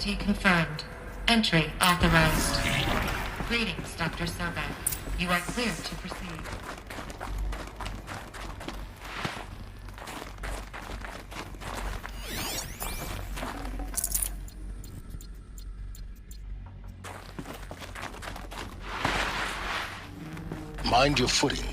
Identity confirmed. Entry authorized. Greetings, Dr. Sobek. You are clear to proceed. Mind your footing.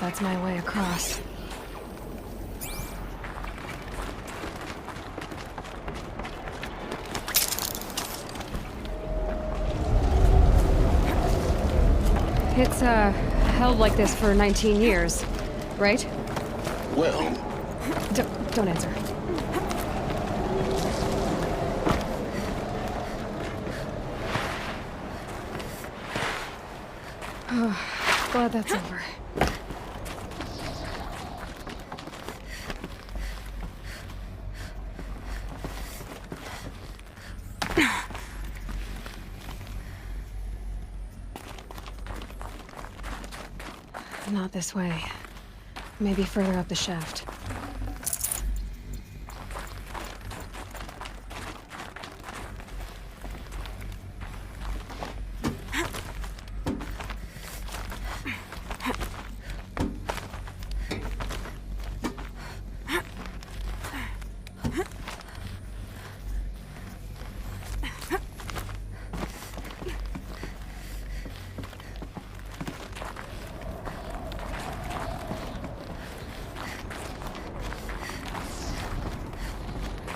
That's my way across. It's, held like this for 19 years, right? Well... Don't answer. Glad that's over. Not this way. Maybe further up the shaft.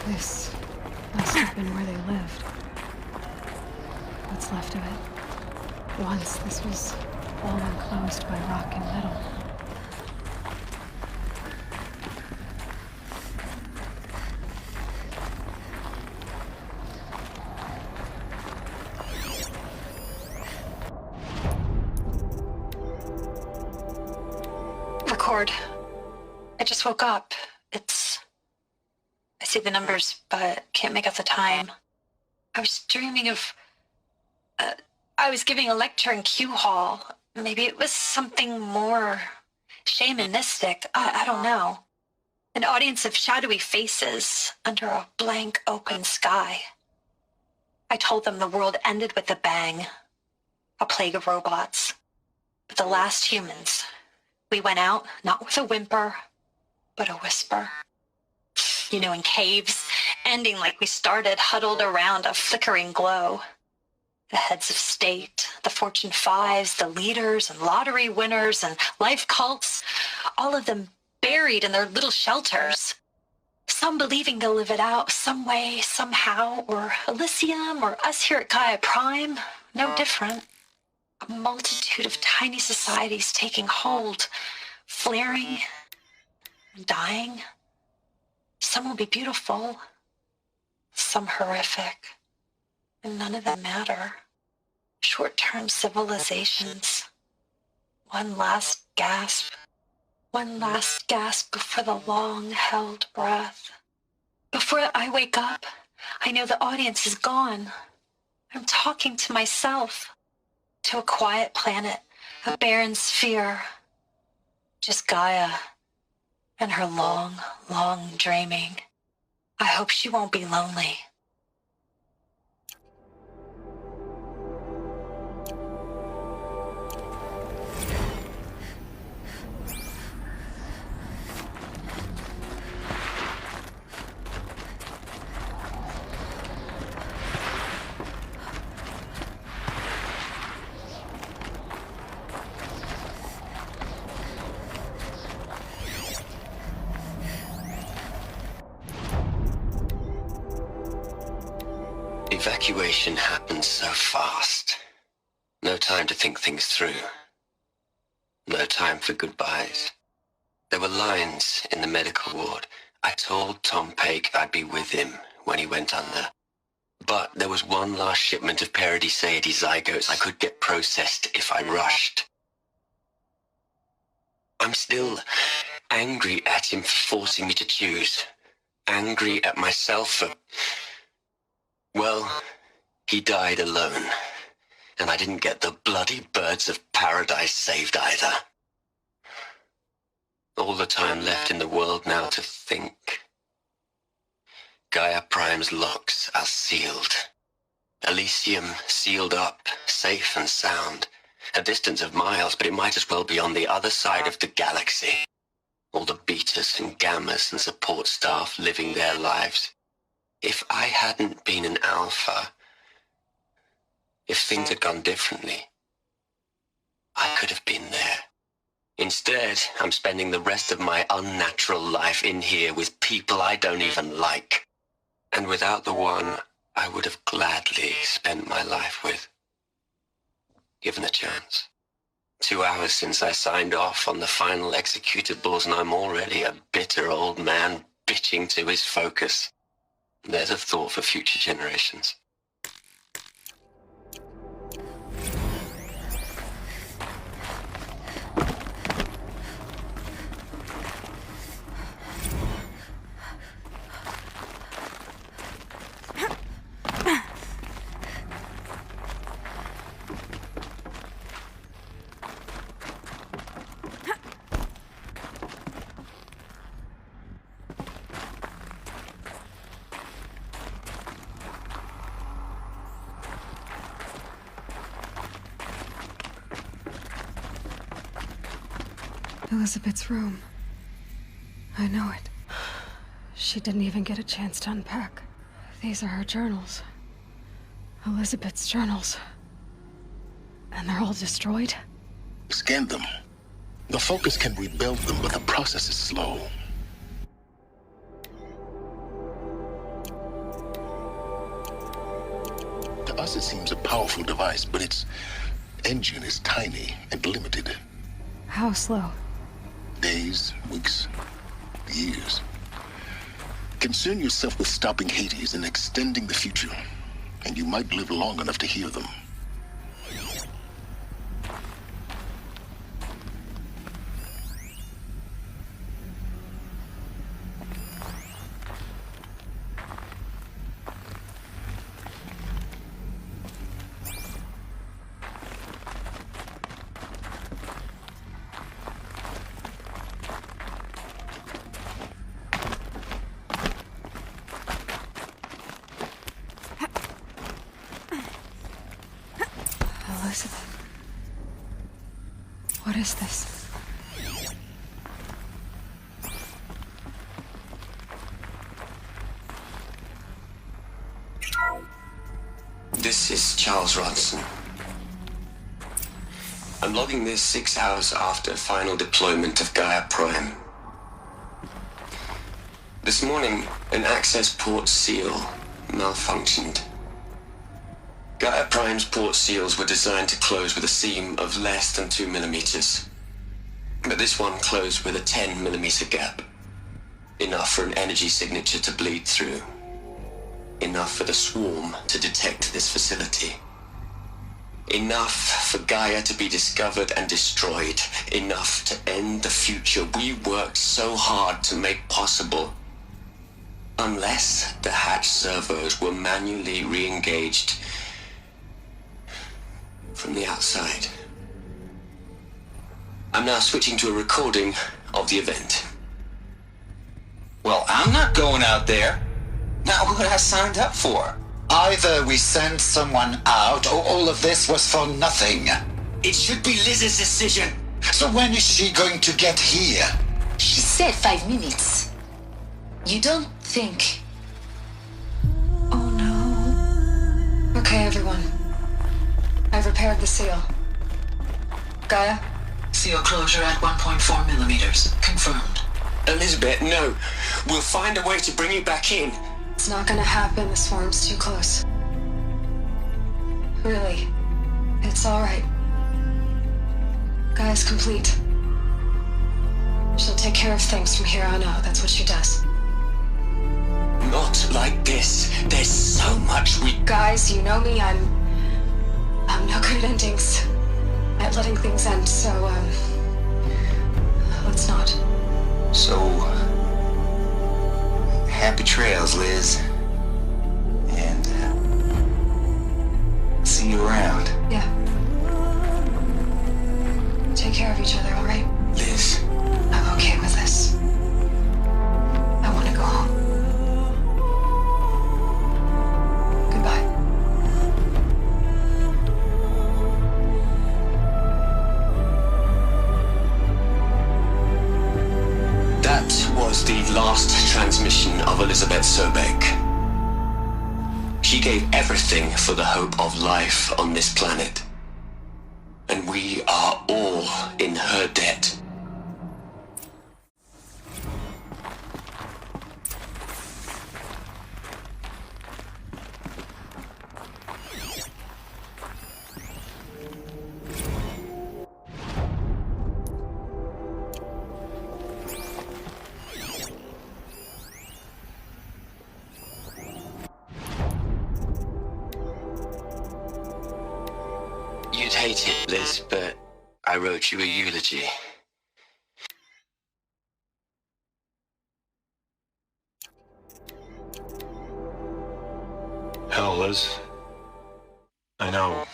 This must have been where they lived. What's left of it. Once this was all enclosed by rock and metal. Record. I just woke up. I see the numbers, but can't make out the time. I was dreaming of... I was giving a lecture in Q Hall. Maybe it was something more shamanistic. I don't know. An audience of shadowy faces under a blank open sky. I told them the world ended with a bang. A plague of robots. But the last humans. We went out, not with a whimper, but a whisper. You know, in caves, ending like we started, huddled around a flickering glow. The heads of state, the Fortune 5s, the leaders and lottery winners and life cults, all of them buried in their little shelters. Some believing they'll live it out some way, somehow, or Elysium, or us here at Gaia Prime, no different. A multitude of tiny societies taking hold, flaring, and dying. Some will be beautiful, some horrific, and none of them matter. Short-term civilizations. One last gasp before the long-held breath. Before I wake up, I know the audience is gone. I'm talking to myself, to a quiet planet, a barren sphere. Just Gaia. And her long, long dreaming. I hope she won't be lonely. Evacuation happened so fast. No time to think things through. No time for goodbyes. There were lines in the medical ward. I told Tom Paik I'd be with him when he went under. But there was one last shipment of Paradiseidae zygotes I could get processed if I rushed. I'm still angry at him for forcing me to choose. Angry at myself for... Well, he died alone. And I didn't get the bloody birds of paradise saved either. All the time left in the world now to think. Gaia Prime's locks are sealed. Elysium sealed up, safe and sound. A distance of miles, but it might as well be on the other side of the galaxy. All the betas and gammas and support staff living their lives. If I hadn't been an alpha, if things had gone differently, I could have been there. Instead, I'm spending the rest of my unnatural life in here with people I don't even like. And without the one I would have gladly spent my life with. Given a chance. 2 hours since I signed off on the final executables, and I'm already a bitter old man bitching to his focus. There's a thought for future generations. Elizabeth's room. I know it. She didn't even get a chance to unpack. These are her journals. Elizabeth's journals. And they're all destroyed? Scan them. The Focus can rebuild them, but the process is slow. To us, it seems a powerful device, but its engine is tiny and limited. How slow? Days, weeks, years. Concern yourself with stopping Hades and extending the future, and you might live long enough to hear them. Elizabeth. What is this? This is Charles Ronson. I'm logging this 6 hours after final deployment of Gaia Prime. This morning, an access port seal malfunctioned. Gaia Prime's port seals were designed to close with a seam of less than 2 millimeters. But this one closed with a 10 millimeter gap. Enough for an energy signature to bleed through. Enough for the swarm to detect this facility. Enough for Gaia to be discovered and destroyed. Enough to end the future we worked so hard to make possible. Unless the hatch servos were manually re-engaged from the outside. I'm now switching to a recording of the event. Well, I'm not going out there. Not what I signed up for. Either we send someone out, or all of this was for nothing. It should be Liz's decision. So when is she going to get here? She said 5 minutes. You don't think... Oh no. Okay, everyone. I've repaired the seal. Gaia? Seal closure at 1.4 millimeters. Confirmed. Elizabeth, no. We'll find a way to bring you back in. It's not gonna happen. The swarm's too close. Really. It's all right. Gaia's complete. She'll take care of things from here on out. That's what she does. Not like this. There's so much we... Guys, you know me. I'm no good at endings. At letting things end, so, let's not. So... happy trails, Liz. And, see you around. Yeah. Take care of each other, all right? Liz. I'm okay with this. I want to go home. Goodbye. That was the last transmission of Elizabeth Sobek. She gave everything for the hope of life on this planet. And we are all in her debt. You'd hate it, Liz, but I wrote you a eulogy. Hell, Liz. I know.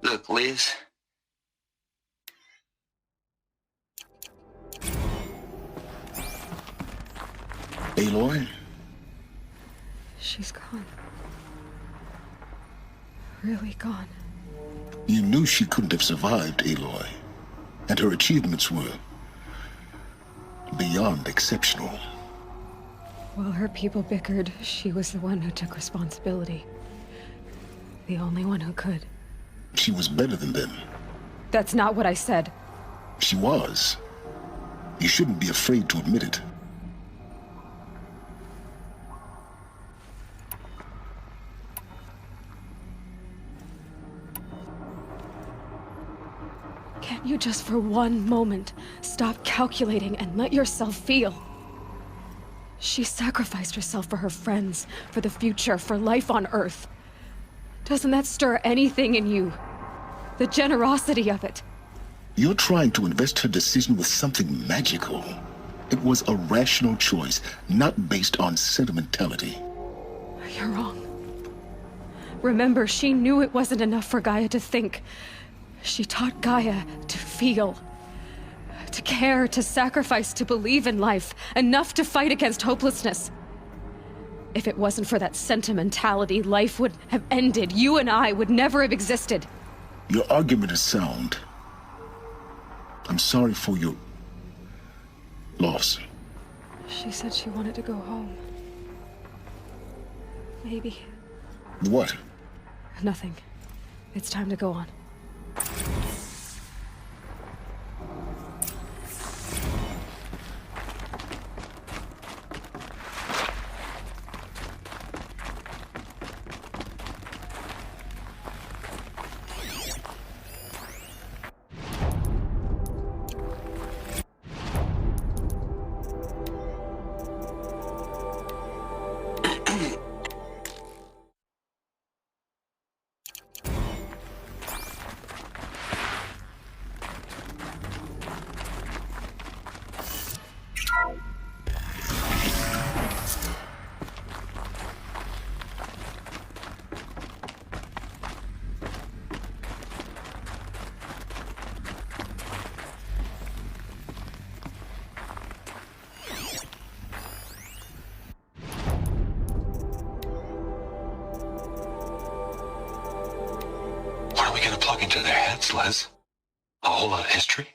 Look, Liz. Aloy? She's gone. Really gone. You knew she couldn't have survived, Aloy. And her achievements were beyond exceptional. While her people bickered, she was the one who took responsibility. The only one who could. She was better than them. That's not what I said. She was. You shouldn't be afraid to admit it. Can't you just for one moment stop calculating and let yourself feel? She sacrificed herself for her friends, for the future, for life on Earth. Doesn't that stir anything in you? The generosity of it. You're trying to invest her decision with something magical. It was a rational choice, not based on sentimentality. You're wrong. Remember, she knew it wasn't enough for Gaia to think. She taught Gaia to feel. To care, to sacrifice, to believe in life. Enough to fight against hopelessness. If it wasn't for that sentimentality, life would have ended. You and I would never have existed. Your argument is sound. I'm sorry for your loss. She said she wanted to go home. Maybe. What? Nothing. It's time to go on. Into their heads, Les. A whole lot of history.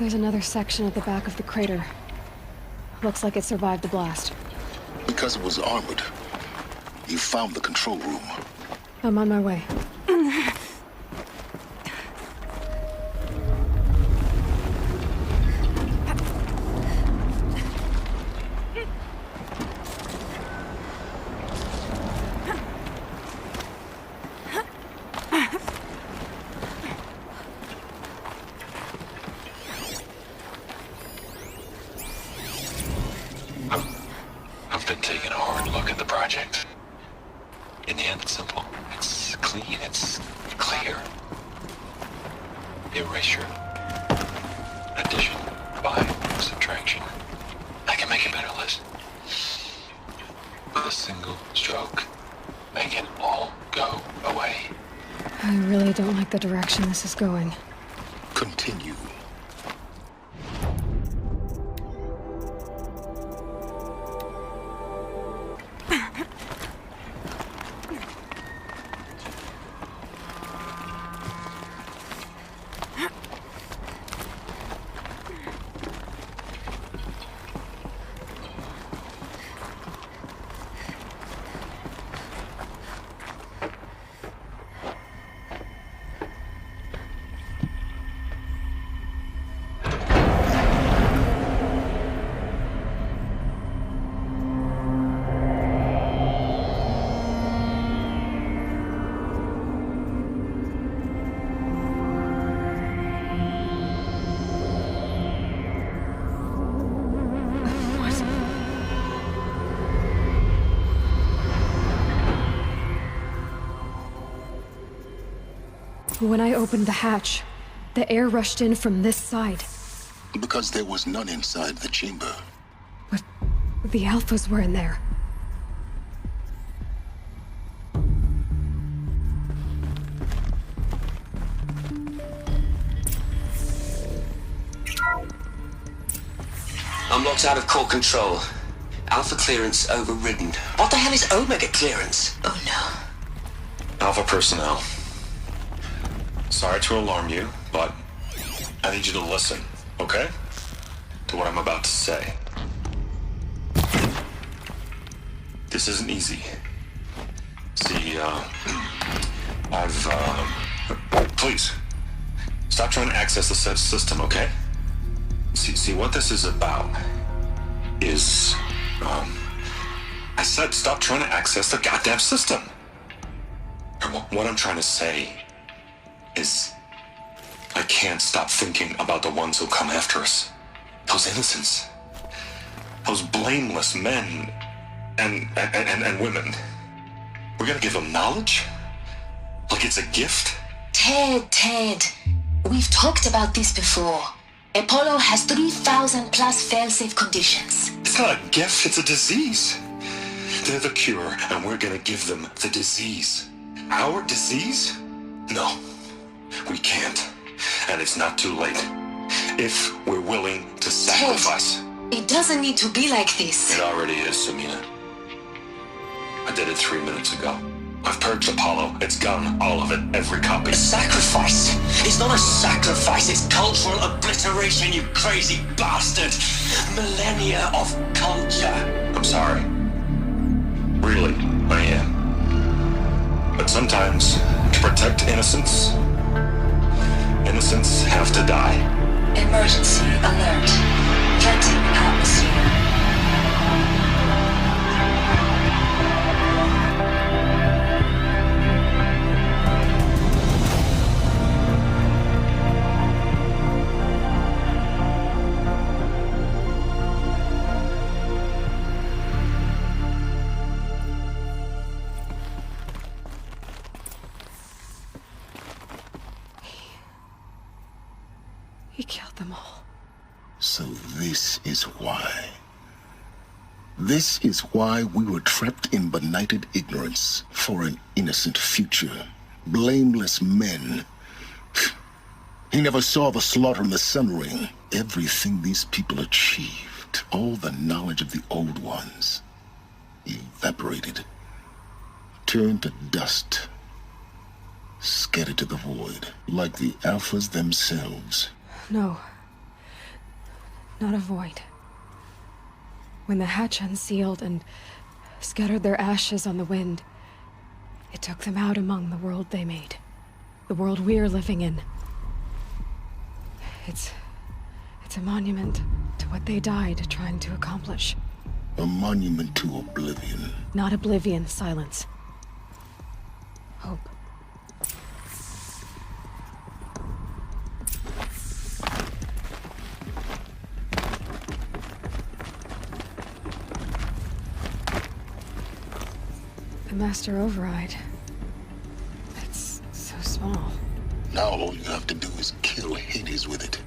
There's another section at the back of the crater. Looks like it survived the blast. Because it was armored, you found the control room. I'm on my way. I've been taking a hard look at the project. In the end, it's simple. It's clean. It's clear. Erasure. Addition. By. Subtraction. I can make a better list. With a single stroke. Make it all go away. I really don't like the direction this is going. Continue. When I opened the hatch, the air rushed in from this side. Because there was none inside the chamber. But the alphas were in there. Unlocked out of core control. Alpha clearance overridden. What the hell is Omega clearance? Oh no. Alpha personnel. Sorry to alarm you, but I need you to listen, okay? To what I'm about to say. This isn't easy. See, please, stop trying to access the system, okay? See, what this is about is, I said stop trying to access the goddamn system. What I'm trying to say is I can't stop thinking about the ones who come after us. Those innocents. Those blameless men and women. We're gonna give them knowledge? Like it's a gift? Ted. We've talked about this before. Apollo has 3,000 plus fail-safe conditions. It's not a gift, it's a disease. They're the cure, and we're gonna give them the disease. Our disease? No. We can't. And it's not too late. If we're willing to sacrifice. Ted, it doesn't need to be like this. It already is, Samina. I did it 3 minutes ago. I've purged Apollo. It's gone. All of it. Every copy. A sacrifice? It's not a sacrifice. It's cultural obliteration, you crazy bastard. Millennia of culture. I'm sorry. Really, I am. But sometimes, to protect innocence have to die. Emergency alert. Planting atmosphere. He killed them all. So this is why. This is why we were trapped in benighted ignorance for an innocent future. Blameless men. He never saw the slaughter in the Sun Ring. Everything these people achieved, all the knowledge of the old ones, evaporated, turned to dust, scattered to the void, like the Alphas themselves. No. not a void. When the hatch unsealed and scattered their ashes on the wind, it took them out among the world they made. The world we're living in. It's a monument to what they died trying to accomplish. A monument to oblivion. Not oblivion, silence. Hope. The Master Override. It's so small. Now all you have to do is kill Hades with it.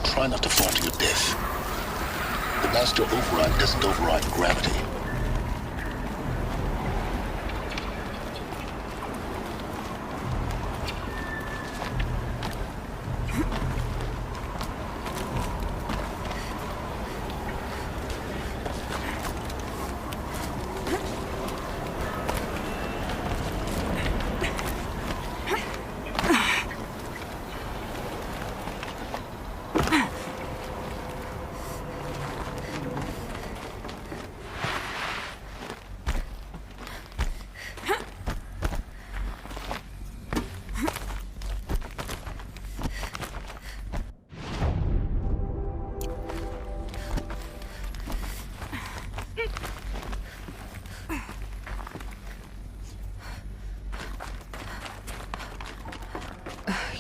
Try not to fall to your death. The Master Override doesn't override gravity.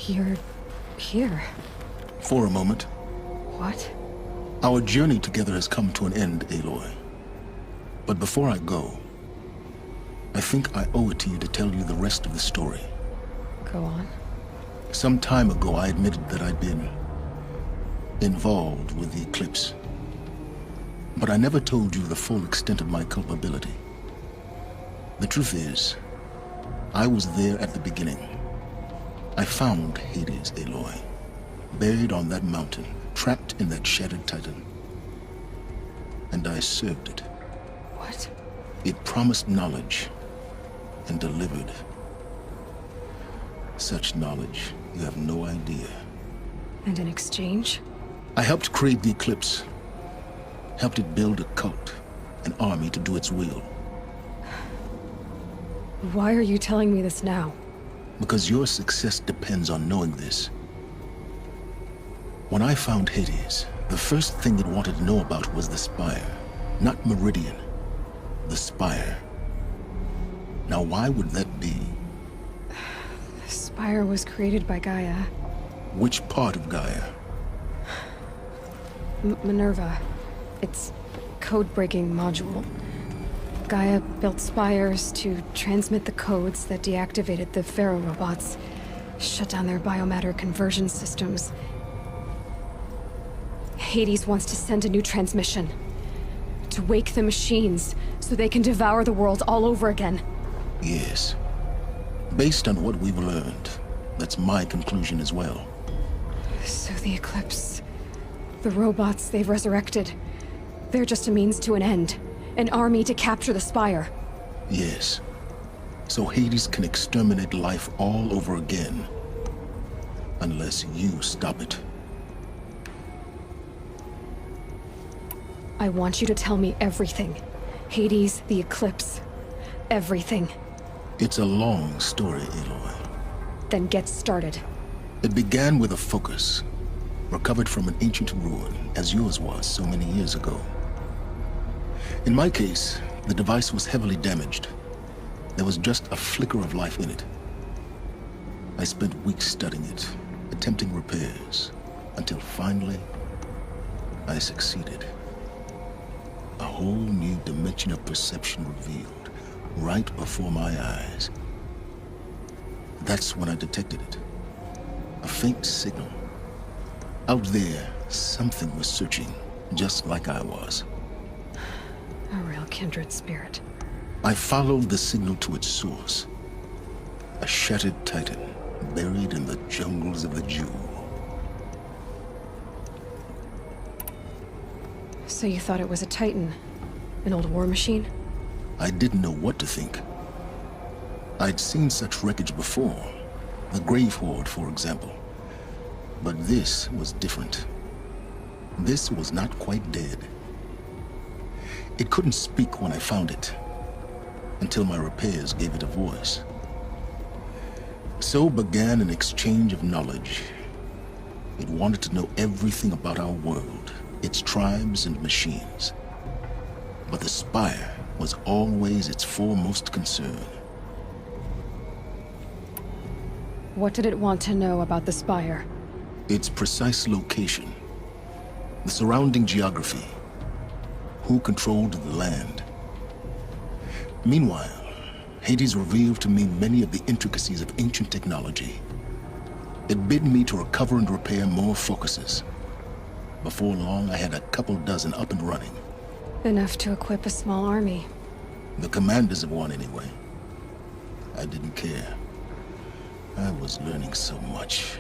You're here. For a moment. What? Our journey together has come to an end, Aloy. But before I go, I think I owe it to you to tell you the rest of the story. Go on. Some time ago, I admitted that I'd been involved with the eclipse. But I never told you the full extent of my culpability. The truth is, I was there at the beginning. I found Hades, Aloy, buried on that mountain, trapped in that shattered titan. And I served it. What? It promised knowledge and delivered. Such knowledge, you have no idea. And in exchange? I helped create the eclipse. Helped it build a cult, an army to do its will. Why are you telling me this now? Because your success depends on knowing this. When I found Hades, the first thing it wanted to know about was the Spire. Not Meridian. The Spire. Now why would that be? The Spire was created by Gaia. Which part of Gaia? Minerva. Its code-breaking module. Gaia built spires to transmit the codes that deactivated the Pharaoh robots, shut down their biomatter conversion systems. Hades wants to send a new transmission. To wake the machines, so they can devour the world all over again. Yes. Based on what we've learned, that's my conclusion as well. So the Eclipse... the robots they've resurrected... they're just a means to an end. An army to capture the Spire. Yes. So Hades can exterminate life all over again. Unless you stop it. I want you to tell me everything. Hades, the Eclipse. Everything. It's a long story, Aloy. Then get started. It began with a focus. Recovered from an ancient ruin, as yours was so many years ago. In my case, the device was heavily damaged. There was just a flicker of life in it. I spent weeks studying it, attempting repairs, until finally, I succeeded. A whole new dimension of perception revealed, right before my eyes. That's when I detected it. A faint signal. Out there, something was searching, just like I was. A real kindred spirit. I followed the signal to its source. A shattered titan, buried in the jungles of the Jew. So you thought it was a titan? An old war machine? I didn't know what to think. I'd seen such wreckage before. The Grave Horde, for example. But this was different. This was not quite dead. It couldn't speak when I found it, until my repairs gave it a voice. So began an exchange of knowledge. It wanted to know everything about our world, its tribes and machines. But the Spire was always its foremost concern. What did it want to know about the Spire? Its precise location, the surrounding geography, who controlled the land. Meanwhile, Hades revealed to me many of the intricacies of ancient technology. It bid me to recover and repair more focuses. Before long, I had a couple dozen up and running. Enough to equip a small army. The commanders of one, anyway. I didn't care. I was learning so much.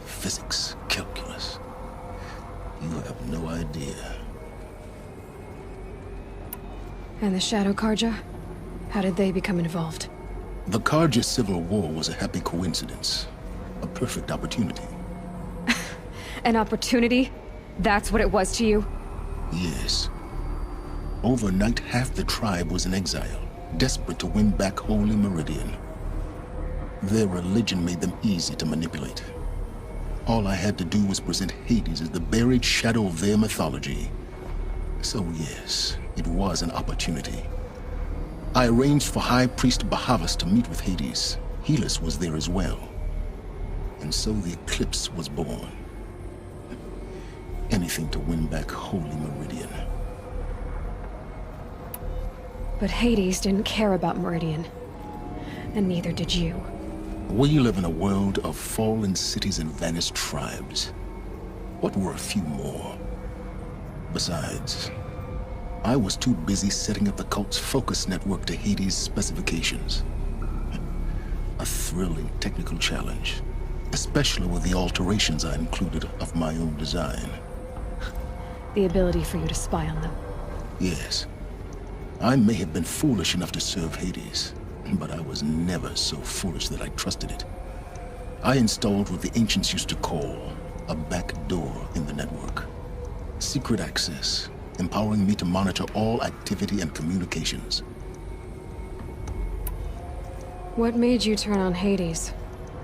Physics, calculus. You have no idea. And the Shadow Karja? How did they become involved? The Karja Civil War was a happy coincidence. A perfect opportunity. An opportunity? That's what it was to you? Yes. Overnight, half the tribe was in exile, desperate to win back Holy Meridian. Their religion made them easy to manipulate. All I had to do was present Hades as the buried shadow of their mythology. So yes, it was an opportunity. I arranged for High Priest Bahavas to meet with Hades. Helis was there as well. And so the eclipse was born. Anything to win back Holy Meridian. But Hades didn't care about Meridian. And neither did you. We live in a world of fallen cities and vanished tribes. What were a few more? Besides, I was too busy setting up the cult's focus network to Hades' specifications. A thrilling technical challenge, especially with the alterations I included of my own design. The ability for you to spy on them. Yes. I may have been foolish enough to serve Hades, but I was never so foolish that I trusted it. I installed what the ancients used to call a back door in the network. Secret access, empowering me to monitor all activity and communications. What made you turn on Hades?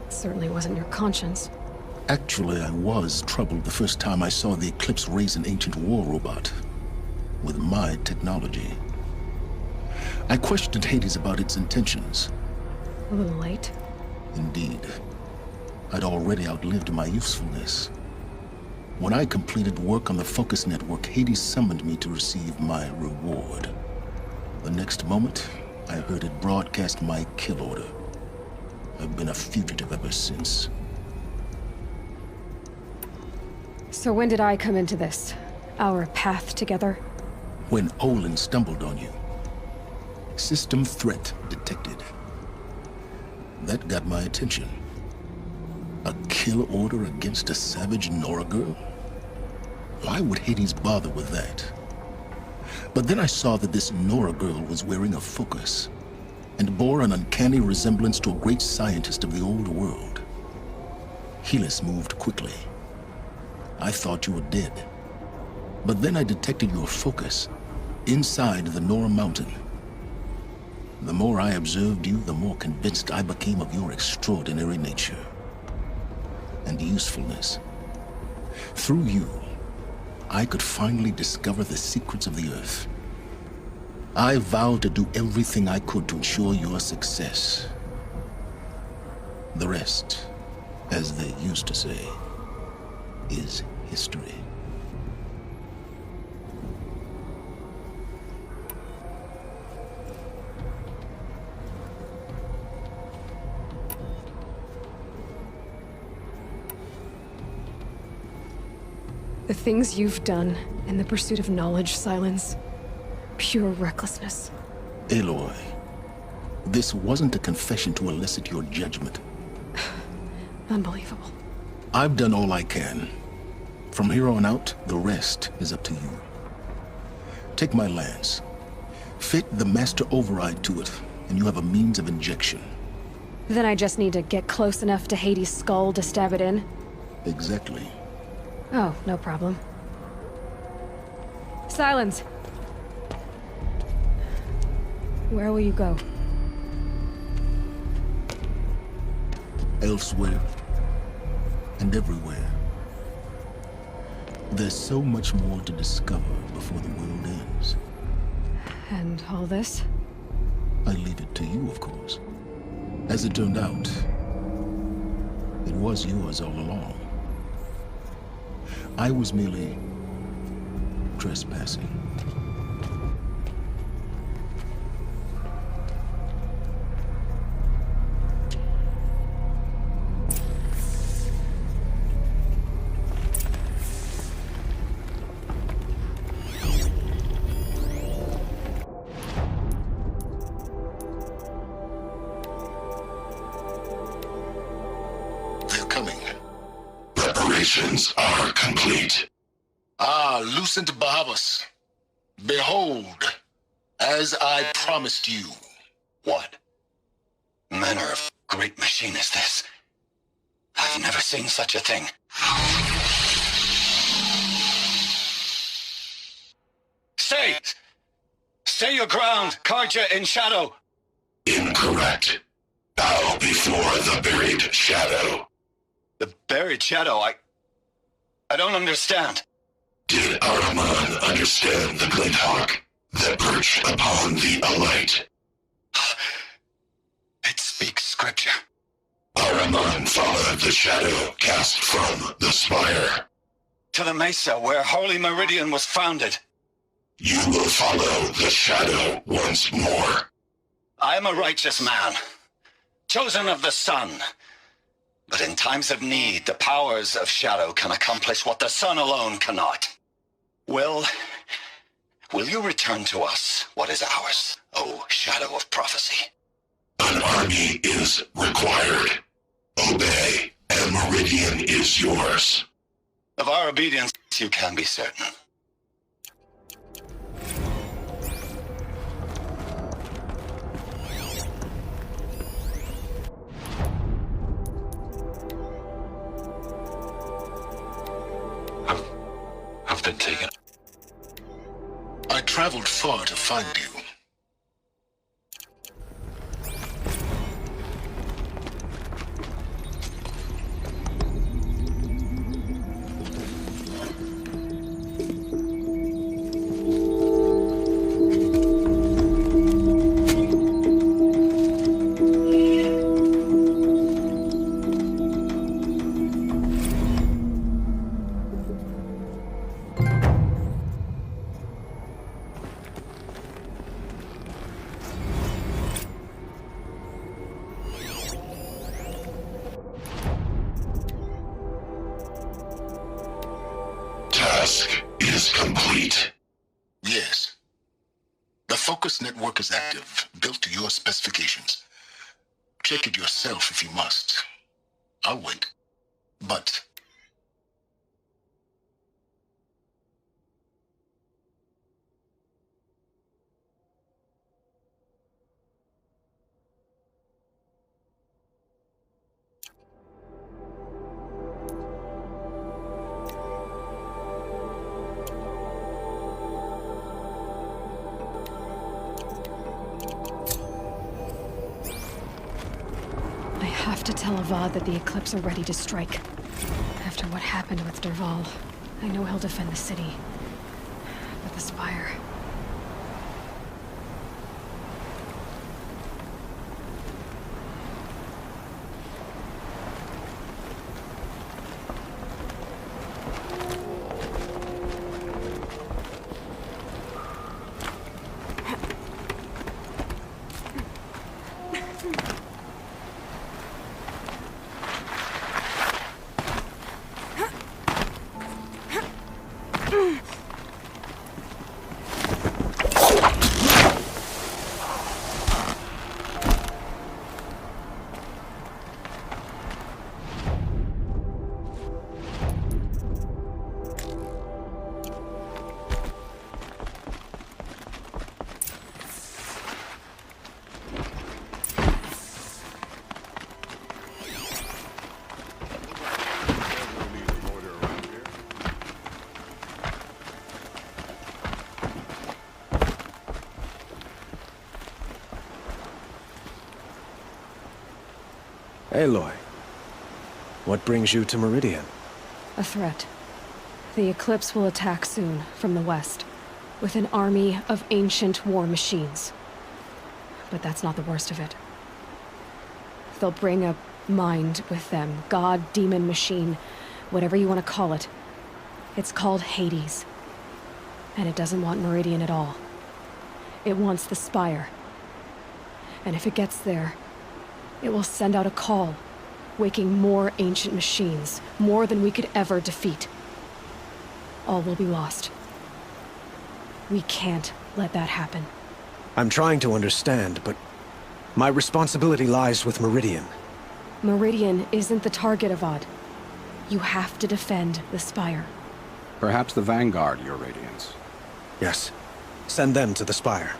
It certainly wasn't your conscience. Actually, I was troubled the first time I saw the Eclipse raise an ancient war robot. With my technology. I questioned Hades about its intentions. A little late. Indeed. I'd already outlived my usefulness. When I completed work on the Focus Network, Hades summoned me to receive my reward. The next moment, I heard it broadcast my kill order. I've been a fugitive ever since. So when did I come into this? Our path together? When Olin stumbled on you. System threat detected. That got my attention. A kill order against a savage Nora girl? Why would Hades bother with that? But then I saw that this Nora girl was wearing a focus, and bore an uncanny resemblance to a great scientist of the old world. Helis moved quickly. I thought you were dead. But then I detected your focus inside the Nora mountain. The more I observed you, the more convinced I became of your extraordinary nature and usefulness. Through you, I could finally discover the secrets of the Earth. I vowed to do everything I could to ensure your success. The rest, as they used to say, is history. The things you've done in the pursuit of knowledge, Sylens, Pure recklessness. Aloy, this wasn't a confession to elicit your judgment. Unbelievable. I've done all I can. From here on out, the rest is up to you. Take my lance. Fit the master override to it, and you have a means of injection. Then I just need to get close enough to Hades' skull to stab it in? Exactly. Oh, no problem. Sylens! Where will you go? Elsewhere. And everywhere. There's so much more to discover before the world ends. And all this? I leave it to you, of course. As it turned out, it was yours all along. I was merely trespassing. Preparations are complete. Lucent Bahavas. Behold, as I promised you. What manner of great machine is this? I've never seen such a thing. Stay! Stay your ground, Karja in shadow! Incorrect. Bow before the buried shadow. The buried shadow, I don't understand. Did Ahriman understand the glint hawk that perched upon the alight? It speaks scripture. Ahriman followed the shadow cast from the spire. To the mesa where Holy Meridian was founded. You will follow the shadow once more. I am a righteous man, chosen of the sun. But in times of need, the powers of shadow can accomplish what the sun alone cannot. Will you return to us what is ours, O shadow of prophecy? An army is required. Obey, and Meridian is yours. Of our obedience, you can be certain. Have been taken. I traveled far to find you. Task is complete. Yes. The focus network is active, built to your specifications. Check it yourself if you must. I'll wait. But I have to tell Avad that the Eclipse are ready to strike. After what happened with Dervahl, I know he'll defend the city. But the Spire... Aloy, what brings you to Meridian? A threat. The Eclipse will attack soon, from the west, with an army of ancient war machines. But that's not the worst of it. They'll bring a mind with them, god, demon, machine, whatever you want to call it. It's called Hades. And it doesn't want Meridian at all. It wants the Spire. And if it gets there, it will send out a call, waking more ancient machines, more than we could ever defeat. All will be lost. We can't let that happen. I'm trying to understand, but my responsibility lies with Meridian. Meridian isn't the target, Avad. You have to defend the Spire. Perhaps the Vanguard, Your Radiance. Yes. Send them to the Spire.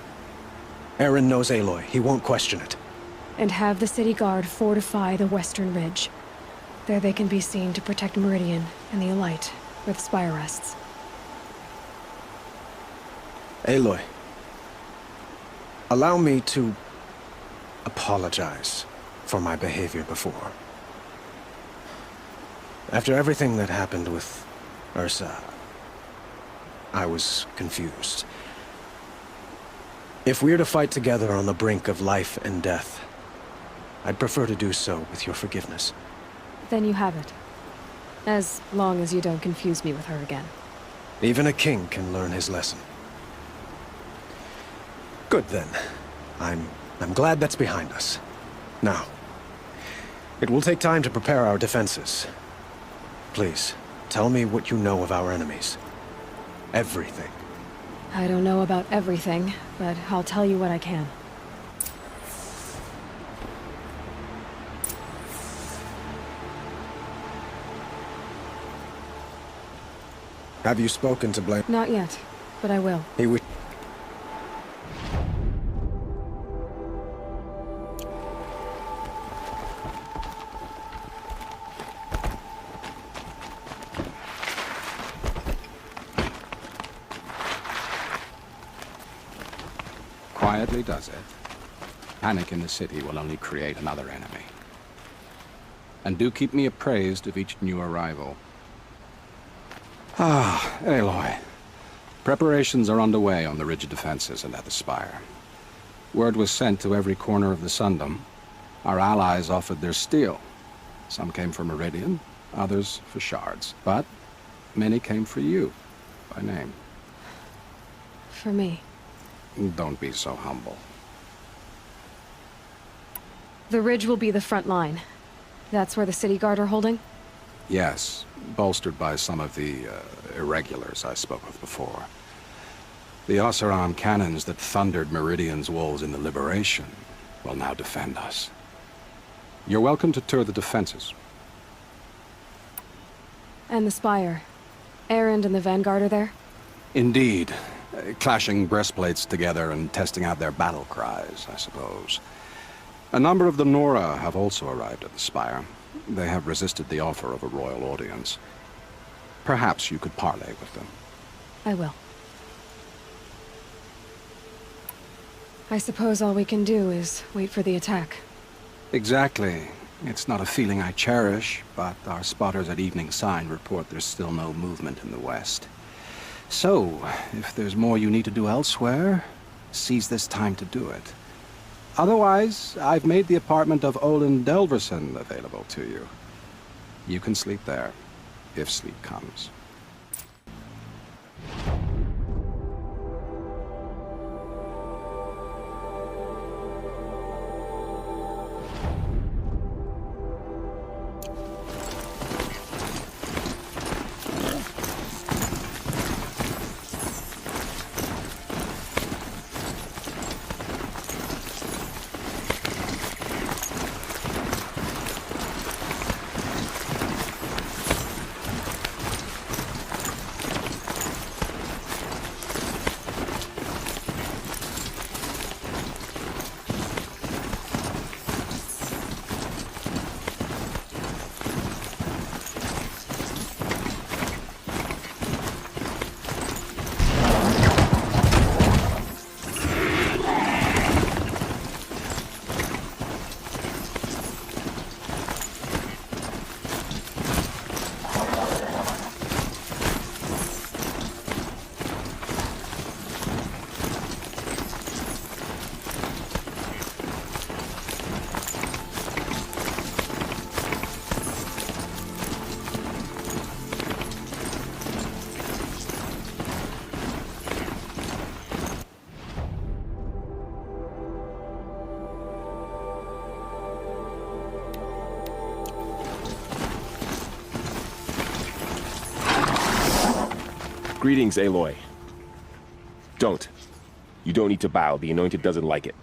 Aaron knows Aloy. He won't question it. And have the City Guard fortify the Western Ridge. There they can be seen to protect Meridian and the Elite, where the Spire rests. Aloy, allow me to apologize for my behavior before. After everything that happened with Ursa, I was confused. If we're to fight together on the brink of life and death, I'd prefer to do so with your forgiveness. Then you have it. As long as you don't confuse me with her again. Even a king can learn his lesson. Good then. I'm glad that's behind us. Now, it will take time to prepare our defenses. Please, tell me what you know of our enemies. Everything. I don't know about everything, but I'll tell you what I can. Have you spoken to Blaine? Not yet, but I will. He would... Quietly does it. Panic in the city will only create another enemy. And do keep me appraised of each new arrival. Ah, Aloy. Preparations are underway on the ridge defenses and at the Spire. Word was sent to every corner of the Sundom. Our allies offered their steel. Some came for Meridian, others for shards. But many came for you, by name. For me. Don't be so humble. The ridge will be the front line. That's where the City Guard are holding? Yes, bolstered by some of the irregulars I spoke of before. The Oseram cannons that thundered Meridian's walls in the Liberation will now defend us. You're welcome to tour the defenses. And the Spire. Erend and the Vanguard are there? Indeed. Clashing breastplates together and testing out their battle cries, I suppose. A number of the Nora have also arrived at the Spire. They have resisted the offer of a royal audience. Perhaps you could parley with them. I will. I suppose all we can do is wait for the attack. Exactly. It's not a feeling I cherish, but our spotters at Evening Sign report there's still no movement in the west. So, if there's more you need to do elsewhere, seize this time to do it. Otherwise, I've made the apartment of Olin Delverson available to you. You can sleep there, if sleep comes. Greetings, Aloy. Don't. You don't need to bow. The Anointed doesn't like it.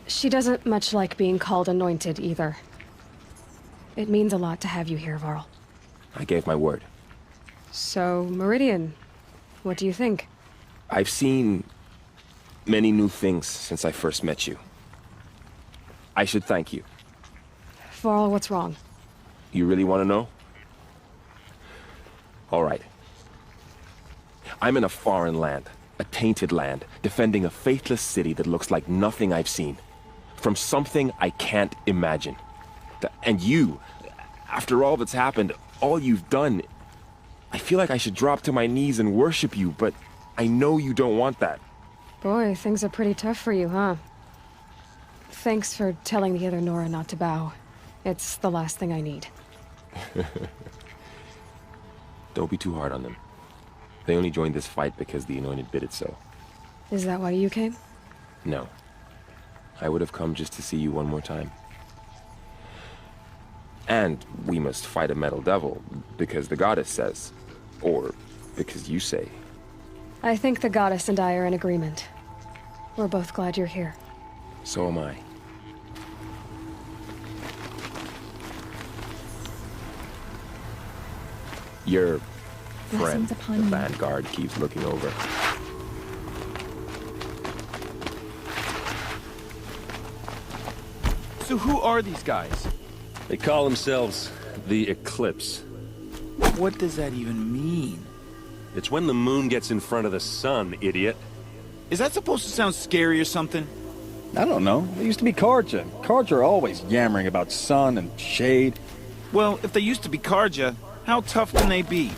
She doesn't much like being called anointed, either. It means a lot to have you here, Varl. I gave my word. So, Meridian, what do you think? I've seen many new things since I first met you. I should thank you. Varl, what's wrong? You really want to know? All right. I'm in a foreign land, a tainted land, defending a faithless city that looks like nothing I've seen. From something I can't imagine. And you, after all that's happened, all you've done, I feel like I should drop to my knees and worship you, but I know you don't want that. Boy, things are pretty tough for you, huh? Thanks for telling the other Nora not to bow. It's the last thing I need. Don't be too hard on them. They only joined this fight because the Anointed bid it so. Is that why you came? No. I would have come just to see you one more time. And we must fight a metal devil, because the goddess says. Or because you say. I think the goddess and I are in agreement. We're both glad you're here. So am I. Your friend, the Vanguard, keeps looking over. So who are these guys? They call themselves the Eclipse. What does that even mean? It's when the moon gets in front of the sun, idiot. Is that supposed to sound scary or something? I don't know. They used to be Karja. Karja are always yammering about sun and shade. Well, if they used to be Karja, how tough can they be?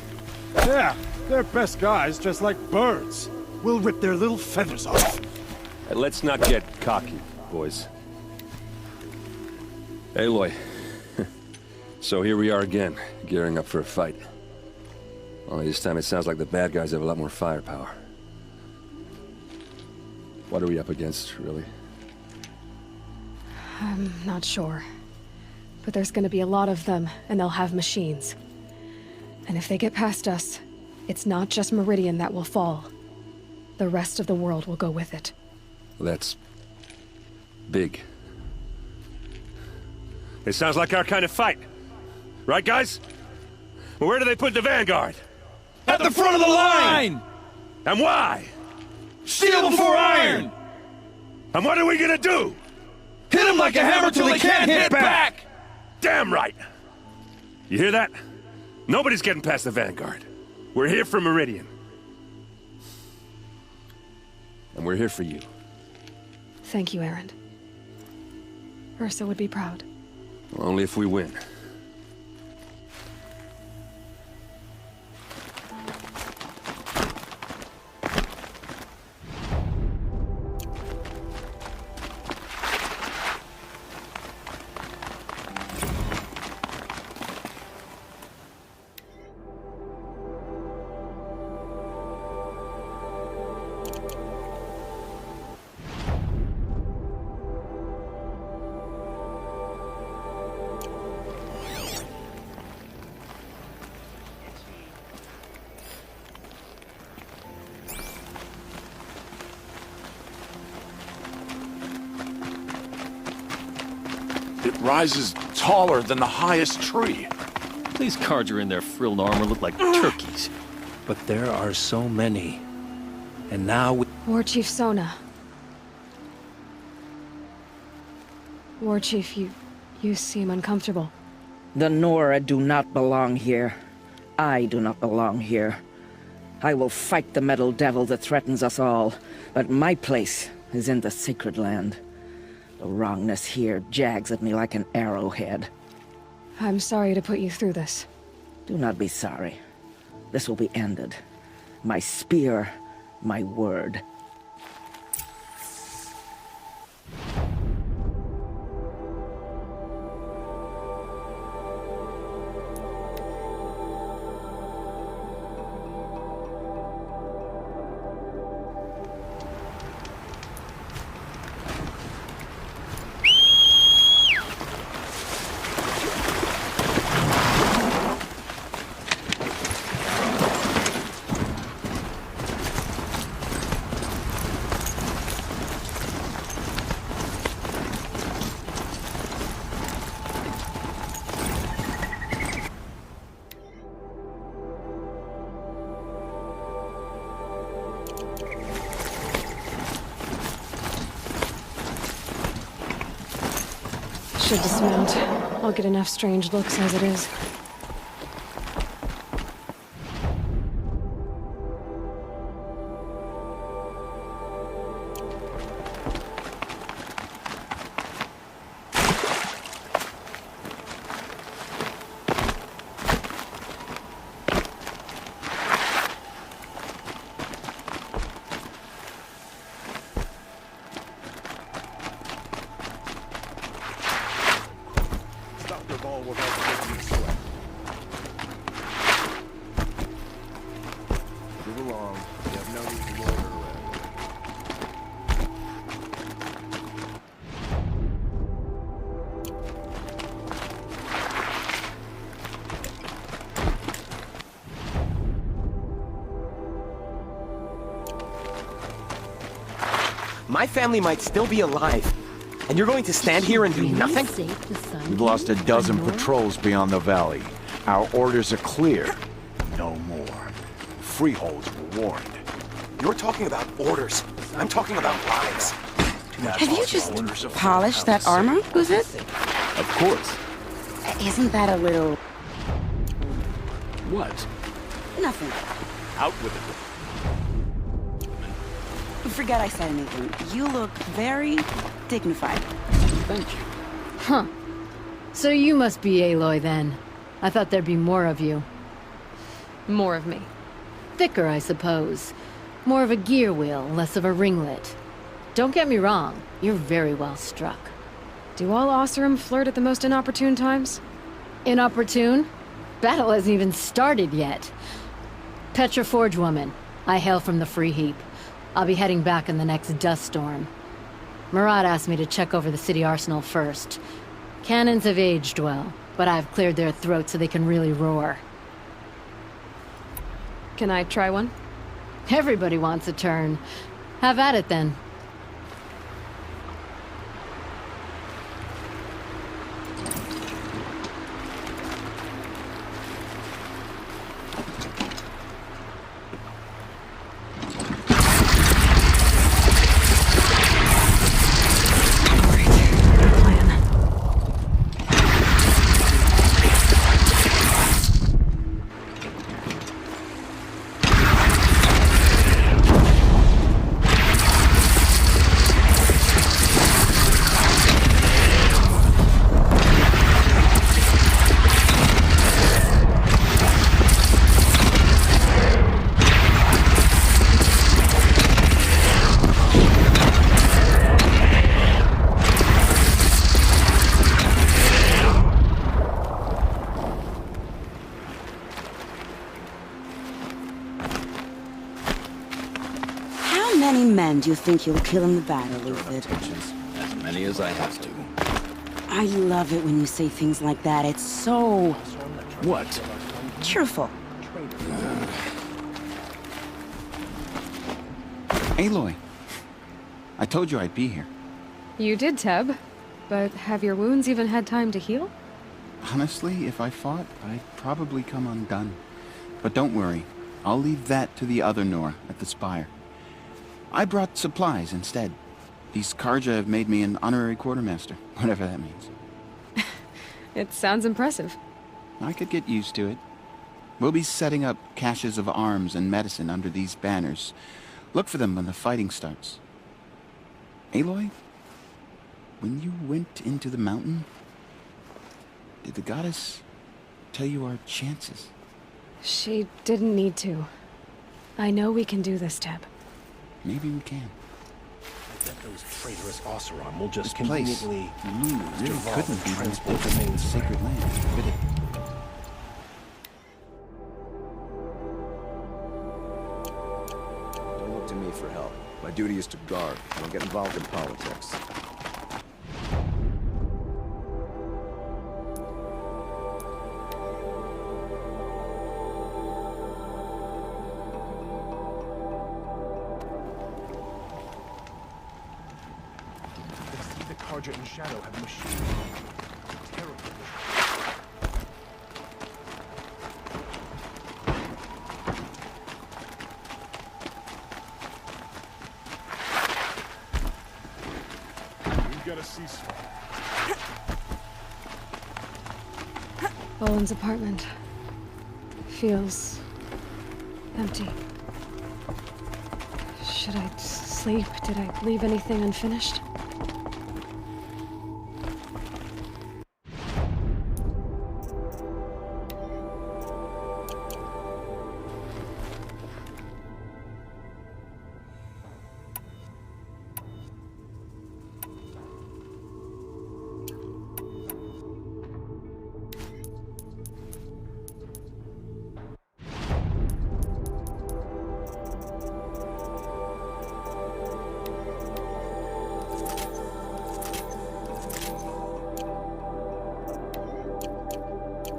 Yeah, they're best guys dressed like birds. We'll rip their little feathers off. And let's not get cocky, boys. Aloy. So here we are again, gearing up for a fight. Only this time it sounds like the bad guys have a lot more firepower. What are we up against, really? I'm not sure. But there's gonna be a lot of them, and they'll have machines. And if they get past us, it's not just Meridian that will fall. The rest of the world will go with it. That's big. It sounds like our kind of fight. Right, guys? Well, where do they put the Vanguard? At the front of the line! And why? Steel before iron! And what are we gonna do? Hit him like a hammer till he can't hit back! Damn right! You hear that? Nobody's getting past the Vanguard. We're here for Meridian. And we're here for you. Thank you, Erend. Ursa would be proud. Well, only if we win. It rises taller than the highest tree. These Karja in their frilled armor look like turkeys. But there are so many. And now we... War Chief Sona. War Chief, you seem uncomfortable. The Nora do not belong here. I do not belong here. I will fight the metal devil that threatens us all, but my place is in the sacred land. The wrongness here jags at me like an arrowhead. I'm sorry to put you through this. Do not be sorry. This will be ended. My spear, my word. Should dismount. I'll get enough strange looks as it is. My family might still be alive, and you're going to stand here and do nothing? We've lost a dozen patrols beyond the valley. Our orders are clear. No more. Freeholds were warned. You're talking about orders. I'm talking about lives. Have you just polished that armor, was it? Of course. Isn't that a little... What? Nothing. Out with it. Forget I said anything. You look very dignified. Thank you. Huh. So you must be Aloy then. I thought there'd be more of you. More of me. Thicker, I suppose. More of a gear wheel, less of a ringlet. Don't get me wrong, you're very well struck. Do all Oseram flirt at the most inopportune times? Inopportune? Battle hasn't even started yet. Petra Forge woman. I hail from the Free Heap. I'll be heading back in the next dust storm. Murad asked me to check over the city arsenal first. Cannons have aged well, but I've cleared their throats so they can really roar. Can I try one? Everybody wants a turn. Have at it then. Do you think you'll kill in the battle, Luthed? As many as I have to. I love it when you say things like that. It's so... What? cheerful. Aloy. I told you I'd be here. You did, Teb. But have your wounds even had time to heal? Honestly, if I fought, I'd probably come undone. But don't worry. I'll leave that to the other Nora at the Spire. I brought supplies instead. These Karja have made me an honorary quartermaster, whatever that means. It sounds impressive. I could get used to it. We'll be setting up caches of arms and medicine under these banners. Look for them when the fighting starts. Aloy, when you went into the mountain, did the goddess tell you our chances? She didn't need to. I know we can do this, Teb. Maybe we can. I bet those traitorous Oseram will just This place conveniently really couldn't be transport the main sacred land, could it? Don't look to me for help. My duty is to guard. I don't get involved in politics. Karja and Shadow have machines. Terrible. get a ceasefire. Owen's apartment feels empty. Should I sleep? Did I leave anything unfinished?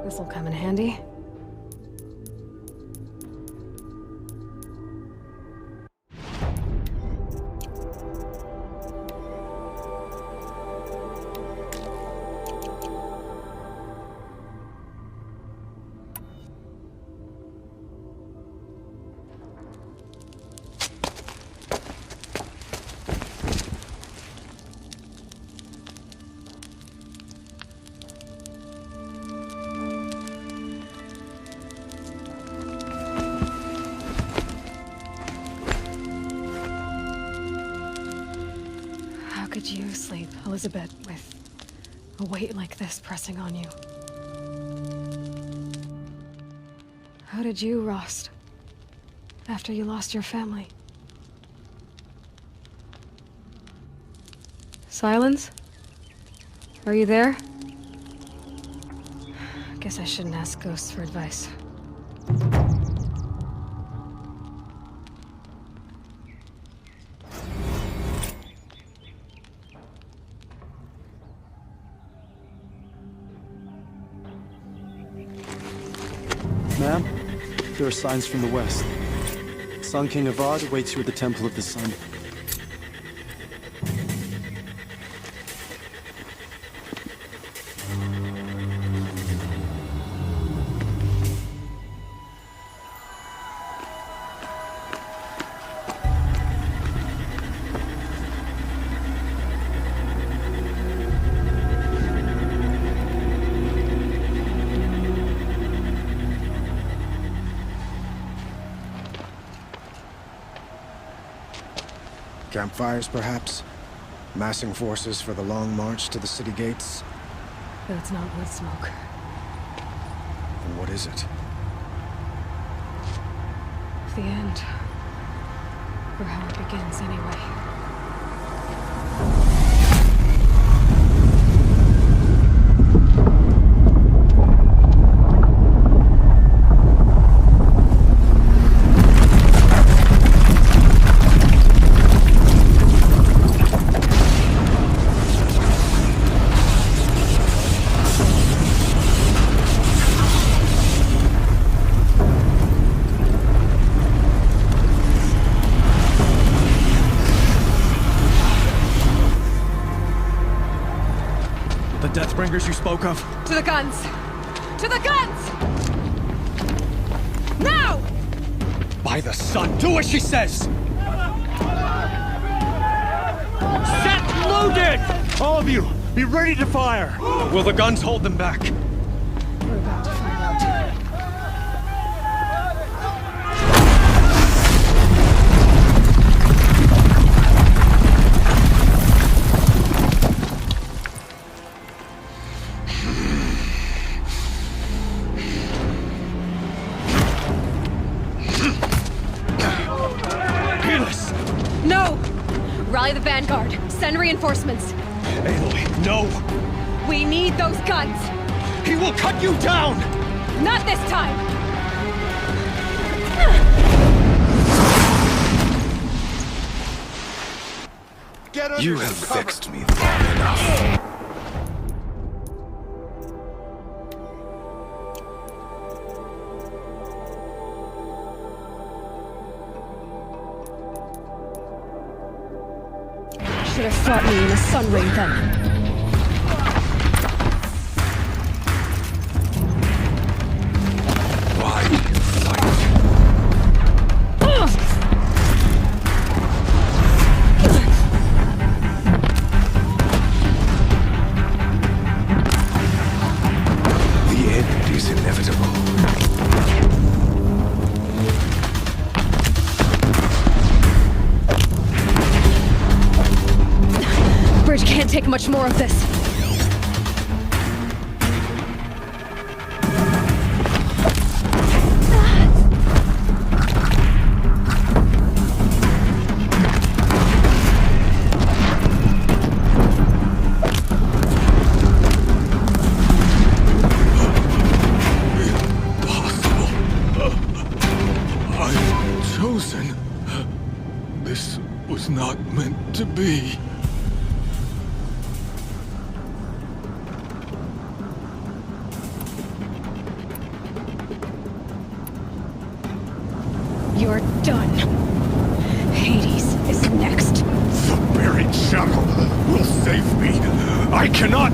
This'll come in handy. Could you sleep, Elizabeth, with a weight like this pressing on you? How did you, Rost, after you lost your family? Sylens? Are you there? Guess I shouldn't ask ghosts for advice. Ma'am, there are signs from the west. Sun King Avad awaits you at the Temple of the Sun. Campfires, perhaps? Massing forces for the long march to the city gates? That's not wood smoke. And what is it? The end. Or how it begins, anyway. Deathbringers you spoke of? To the guns! To the guns! Now! By the sun, do as she says! Set loaded! All of you, be ready to fire! Will the guns hold them back? We're about to find out. Rally the vanguard. Send reinforcements. Aloy, no! We need those guns! He will cut you down! Not this time! You have vexed me long enough. Should have fought me in a sun ring then. take much more of this. This was not meant to be. You're done. Hades is next. The buried shadow will save me. I cannot.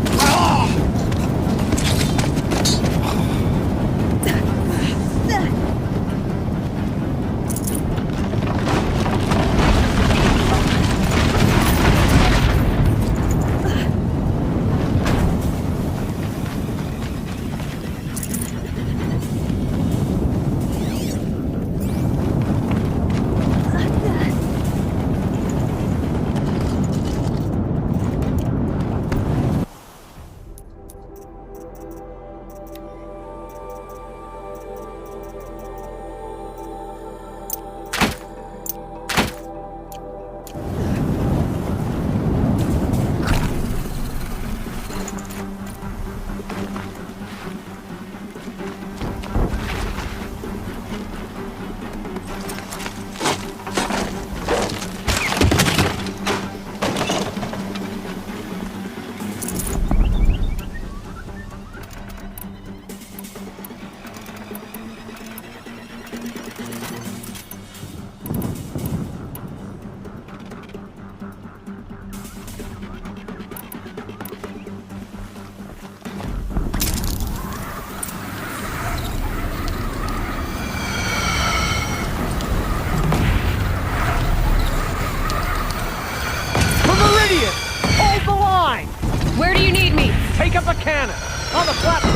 Where do you need me? Take up a cannon on the platform.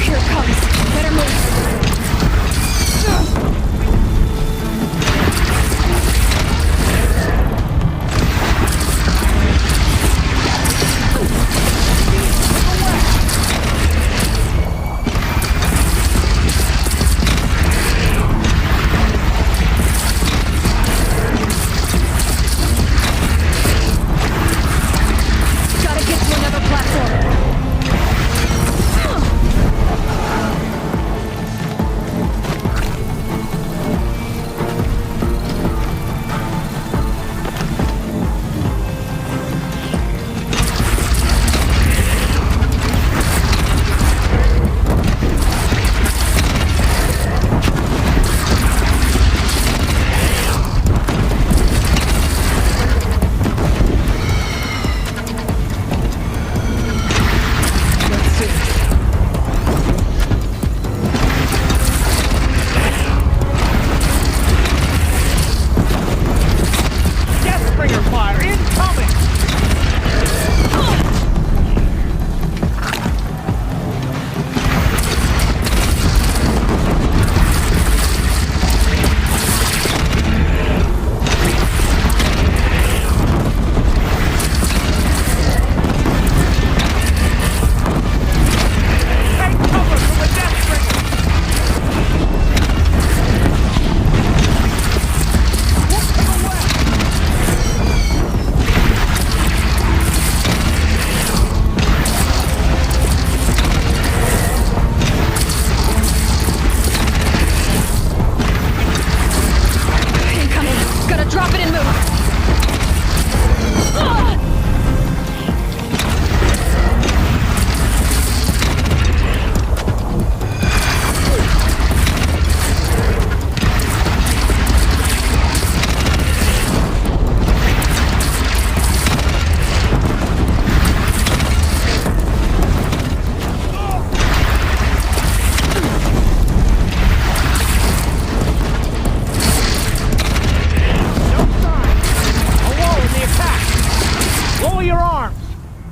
Here it comes. Better move.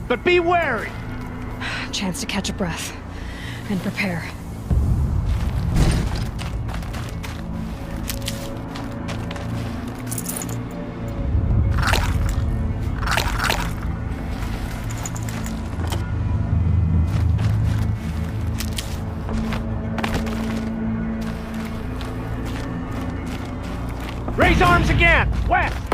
but be wary! Chance to catch a breath. And prepare. Raise arms again! West!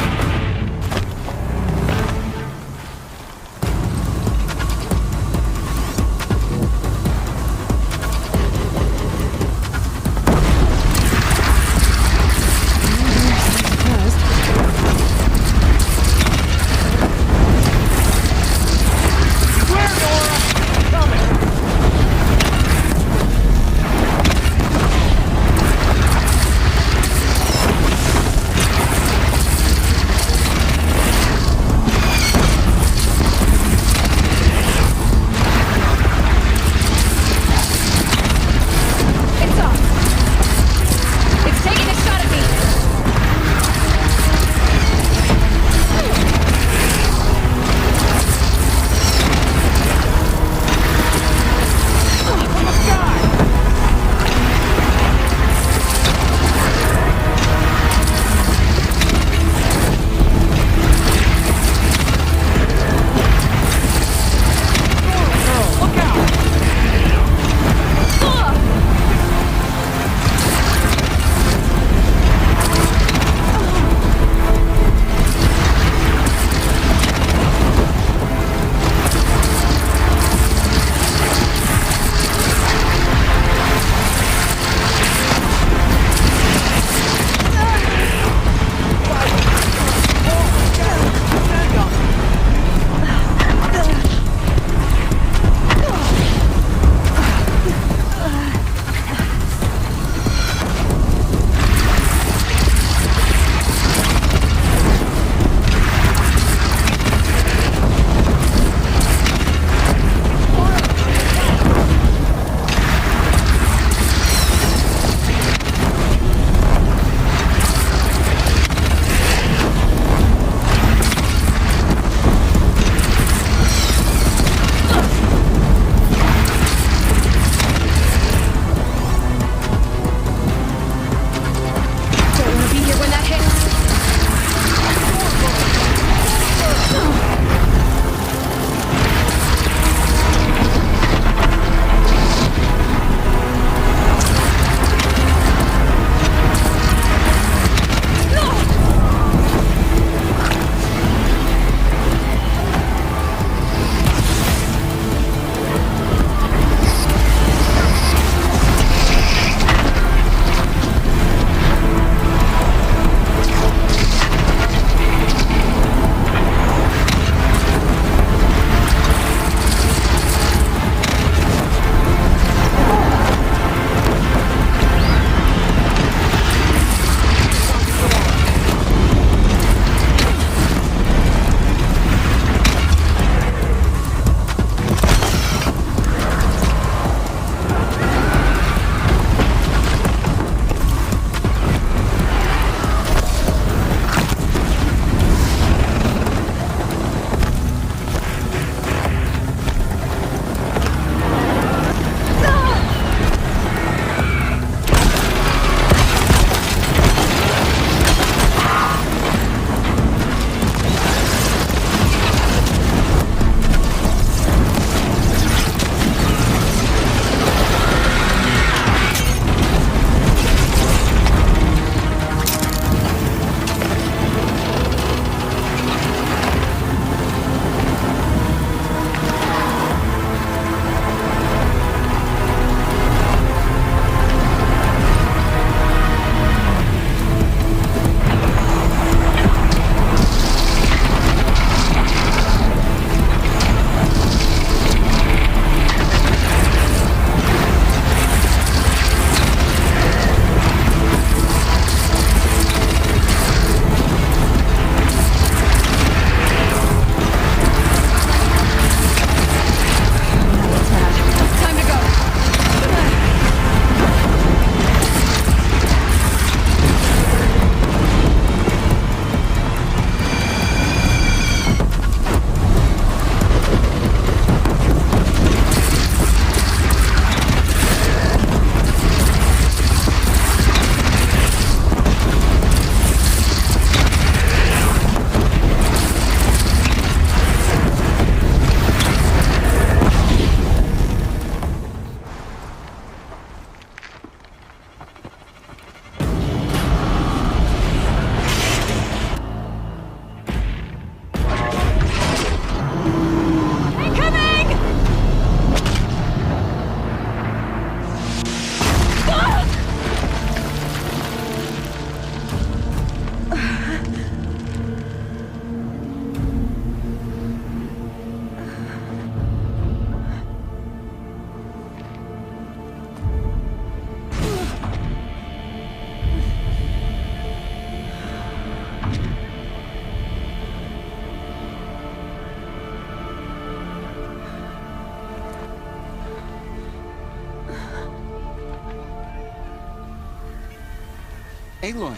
Aloy!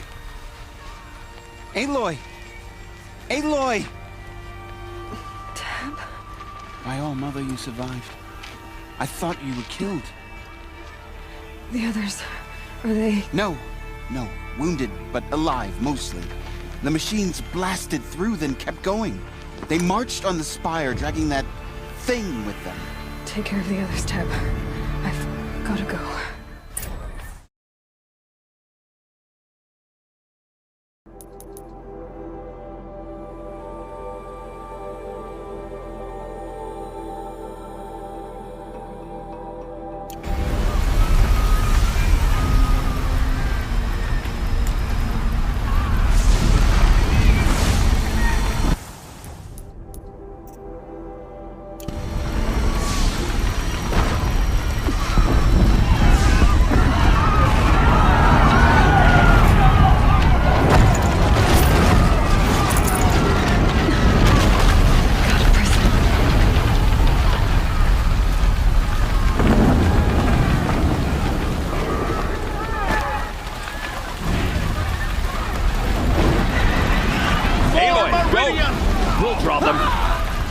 Aloy! Aloy! Tab? By all, Mother, you survived. I thought you were killed. The others, are they... No. Wounded, but alive, mostly. The machines blasted through, then kept going. They marched on the spire, dragging that thing with them. Take care of the others, Tab. I've gotta go.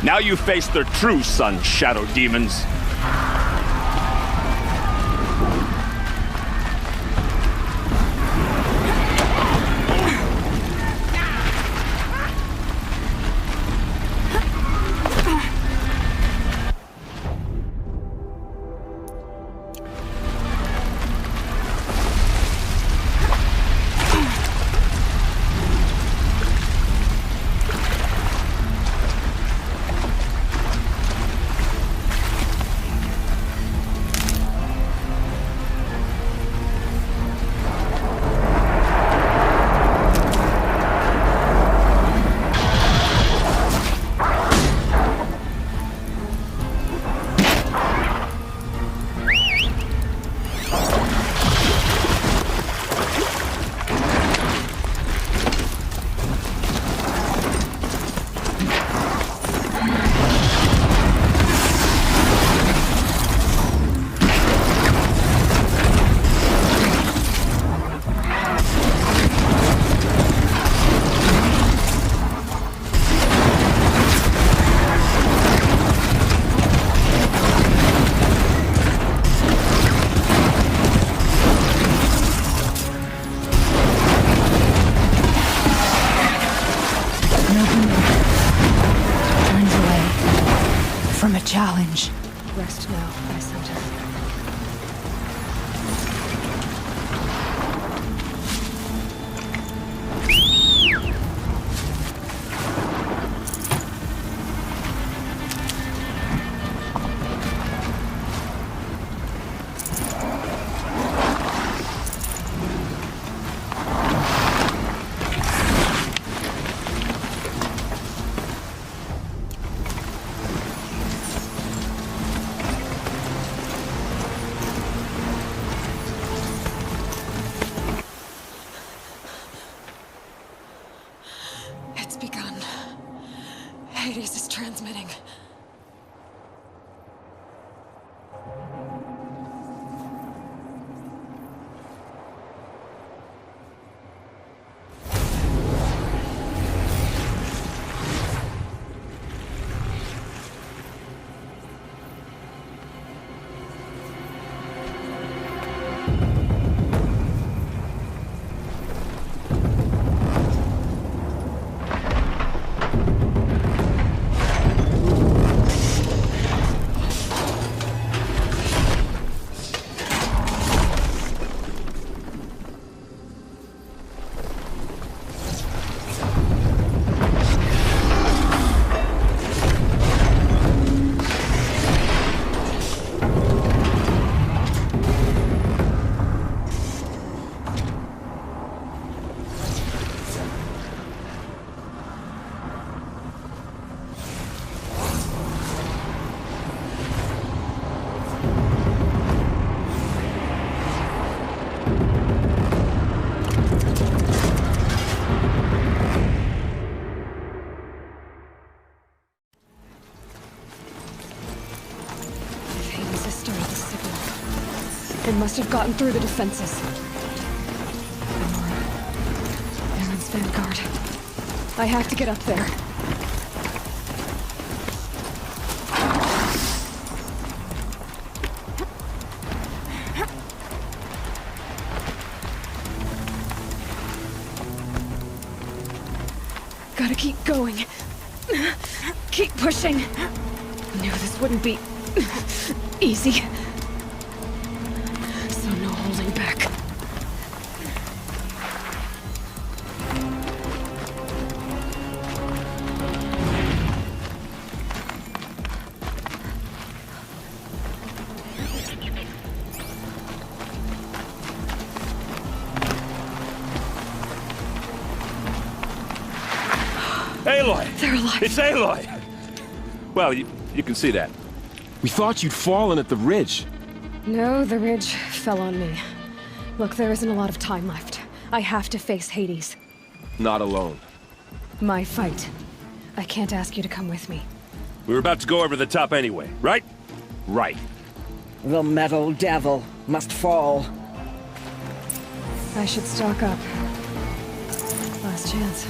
Now you face their true sun, shadow demons. Challenge. Rest now, Isentus. Hades is transmitting. It must have gotten through the defenses. I have to get up there. Gotta keep going. Keep pushing. Knew this wouldn't be easy. So no holding back. Aloy! They're alive. It's Aloy! Well, you can see that. We thought you'd fallen at the ridge. No, the ridge fell on me. Look, there isn't a lot of time left. I have to face Hades. Not alone. My fight. I can't ask you to come with me. We were about to go over the top anyway, right? Right. The metal devil must fall. I should stock up. Last chance.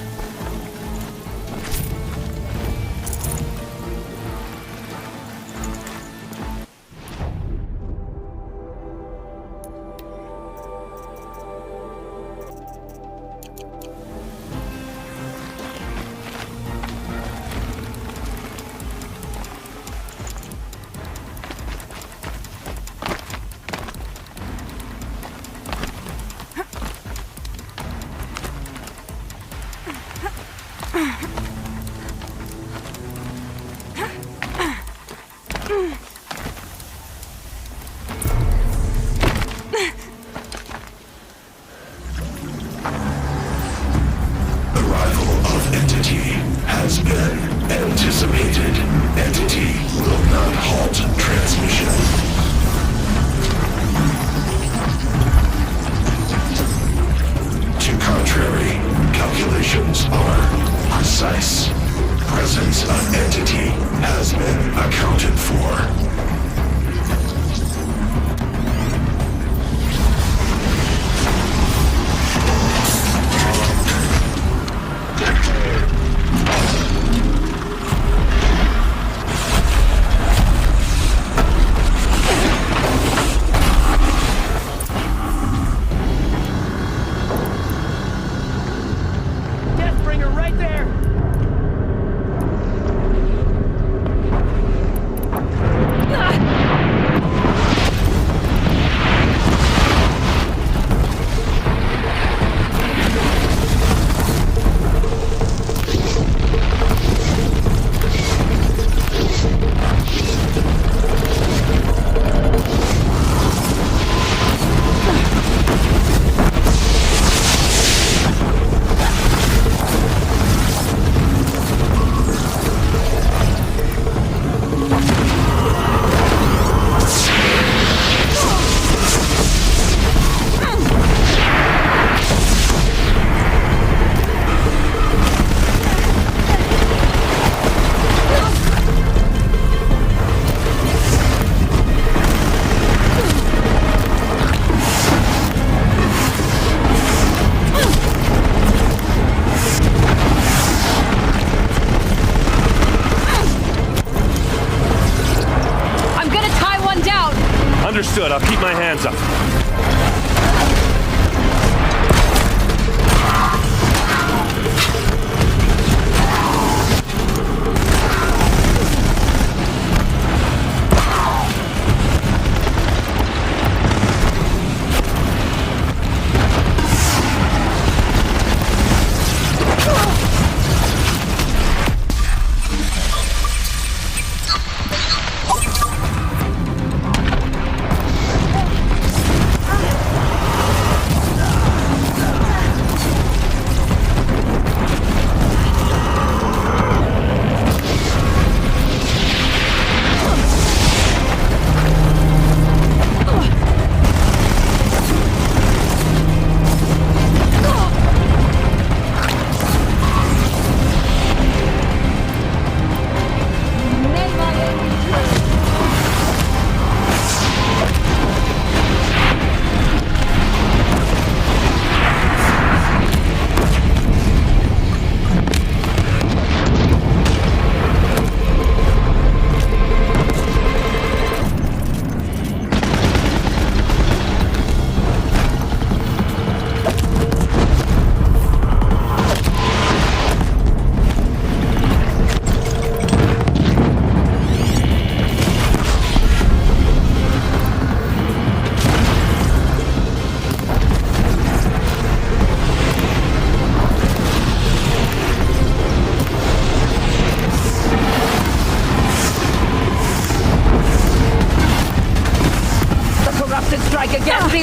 Understood. I'll keep my hands up.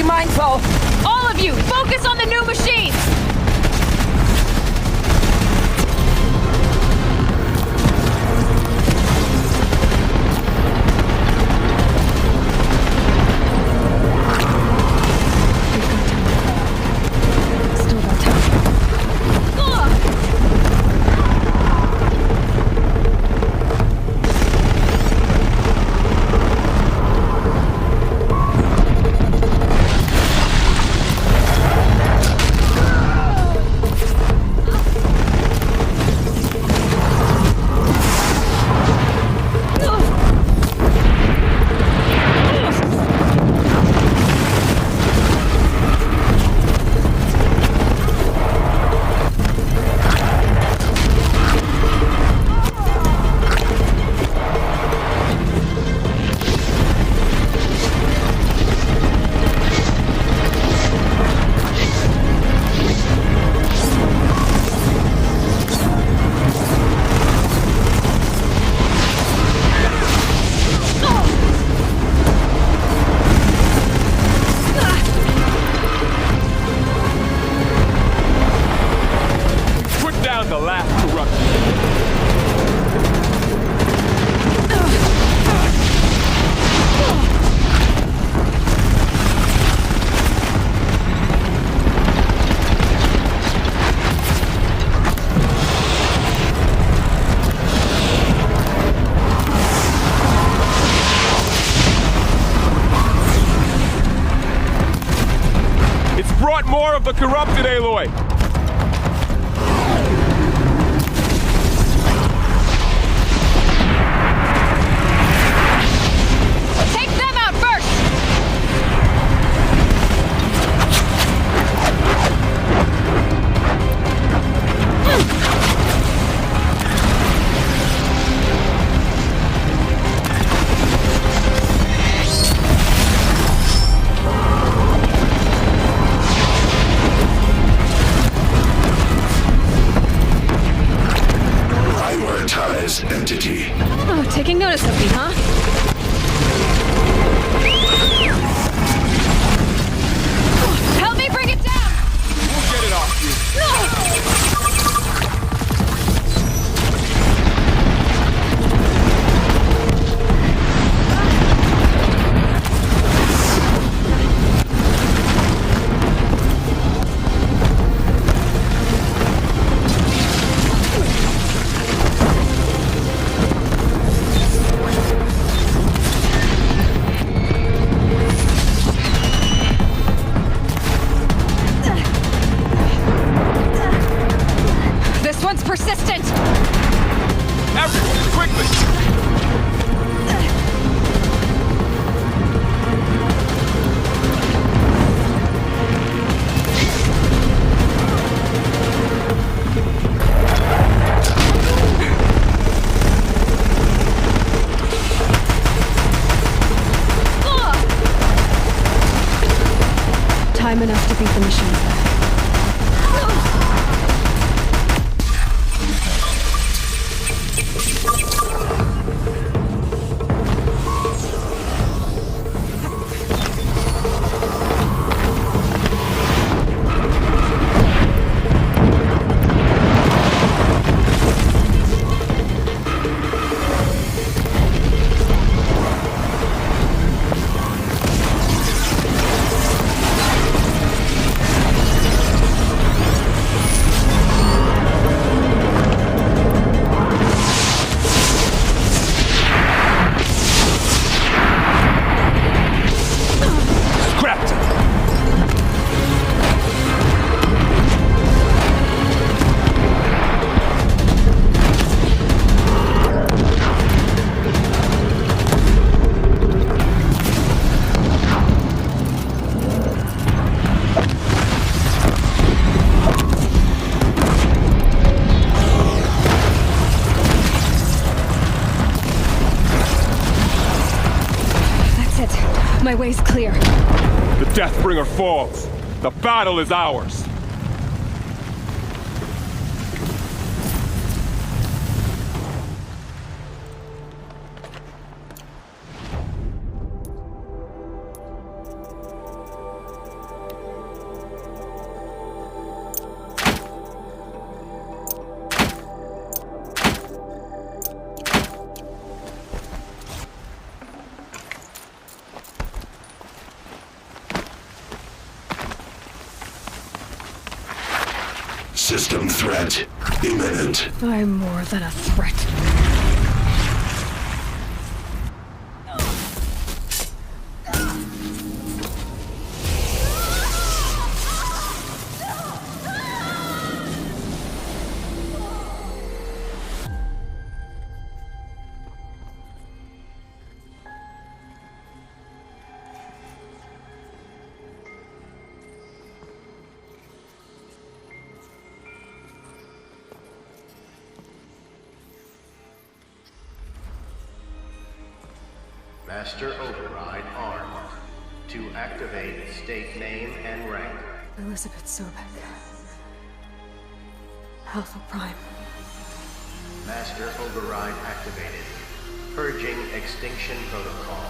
mindful! All of you, focus on the new machines! More of the corrupted, Aloy! Take them out first! Entity. Oh, taking notice of me, huh? Help me bring it down! We'll get it off you. No! Persistent! Everyone, quickly! Time enough to beat the machines back. My way's clear. The Deathbringer falls. The battle is ours. System threat imminent. I'm more than a threat. Master Override armed. To activate, state name and rank. Elizabeth Sobek. Alpha Prime. Master Override activated. Purging Extinction Protocol.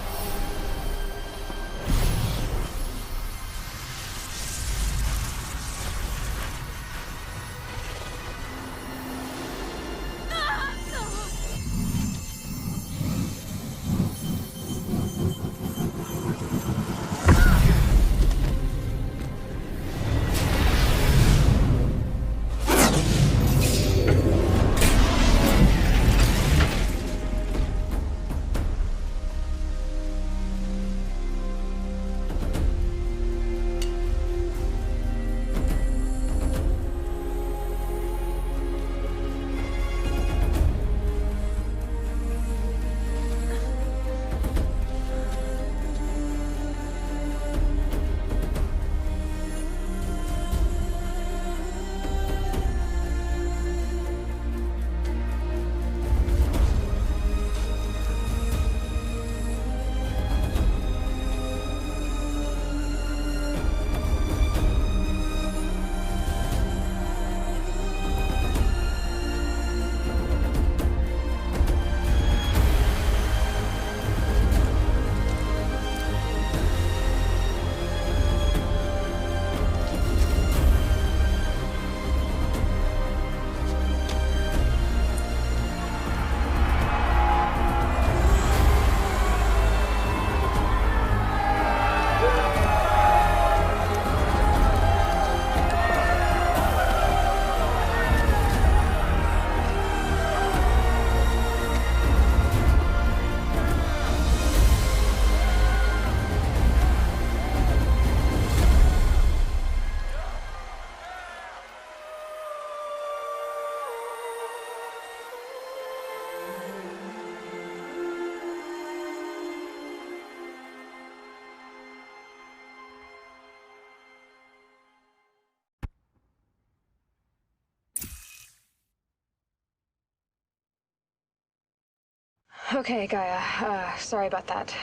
Okay, Gaia. Sorry about that.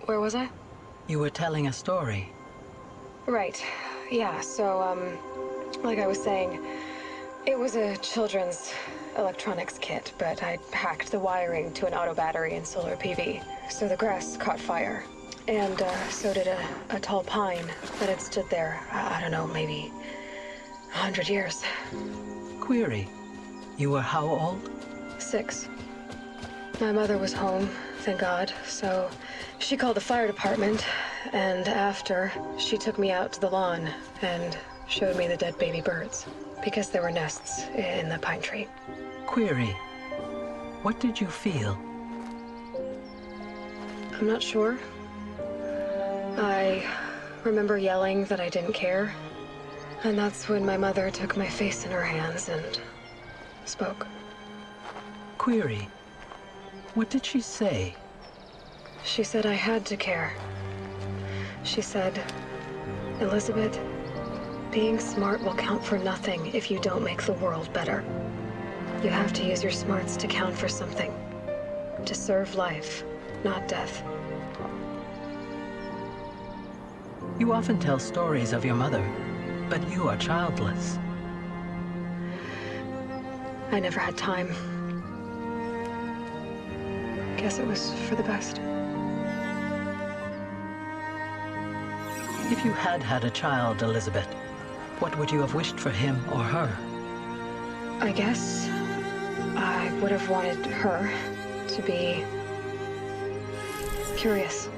Where was I? You were telling a story. Right. Yeah, so, like I was saying, it was a children's electronics kit, but I hacked the wiring to an auto battery and solar PV. So the grass caught fire. And, so did a tall pine that had stood there, I don't know, maybe 100 years. Query. You were how old? 6. My mother was home, thank God, so she called the fire department, and after, she took me out to the lawn and showed me the dead baby birds, because there were nests in the pine tree. Query. What did you feel? I'm not sure. I remember yelling that I didn't care, and that's when my mother took my face in her hands and spoke. Query. What did she say? She said I had to care. She said, Elizabeth, being smart will count for nothing if you don't make the world better. You have to use your smarts to count for something. To serve life, not death. You often tell stories of your mother, but you are childless. I never had time. Guess it was for the best. If you had had a child, Elizabeth, what would you have wished for him or her? I guess I would have wanted her to be curious.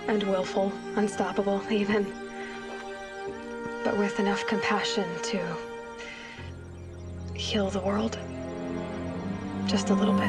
And willful, unstoppable, even. but with enough compassion to heal the world. Just a little bit.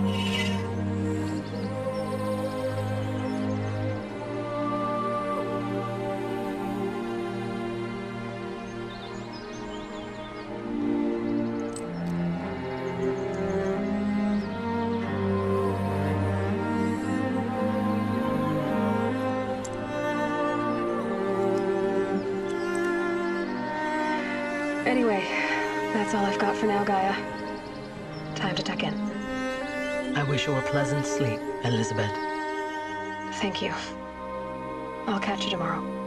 Anyway, that's all I've got for now, Gaia. Time to tuck in. I wish you a pleasant sleep, Elizabeth. Thank you. I'll catch you tomorrow.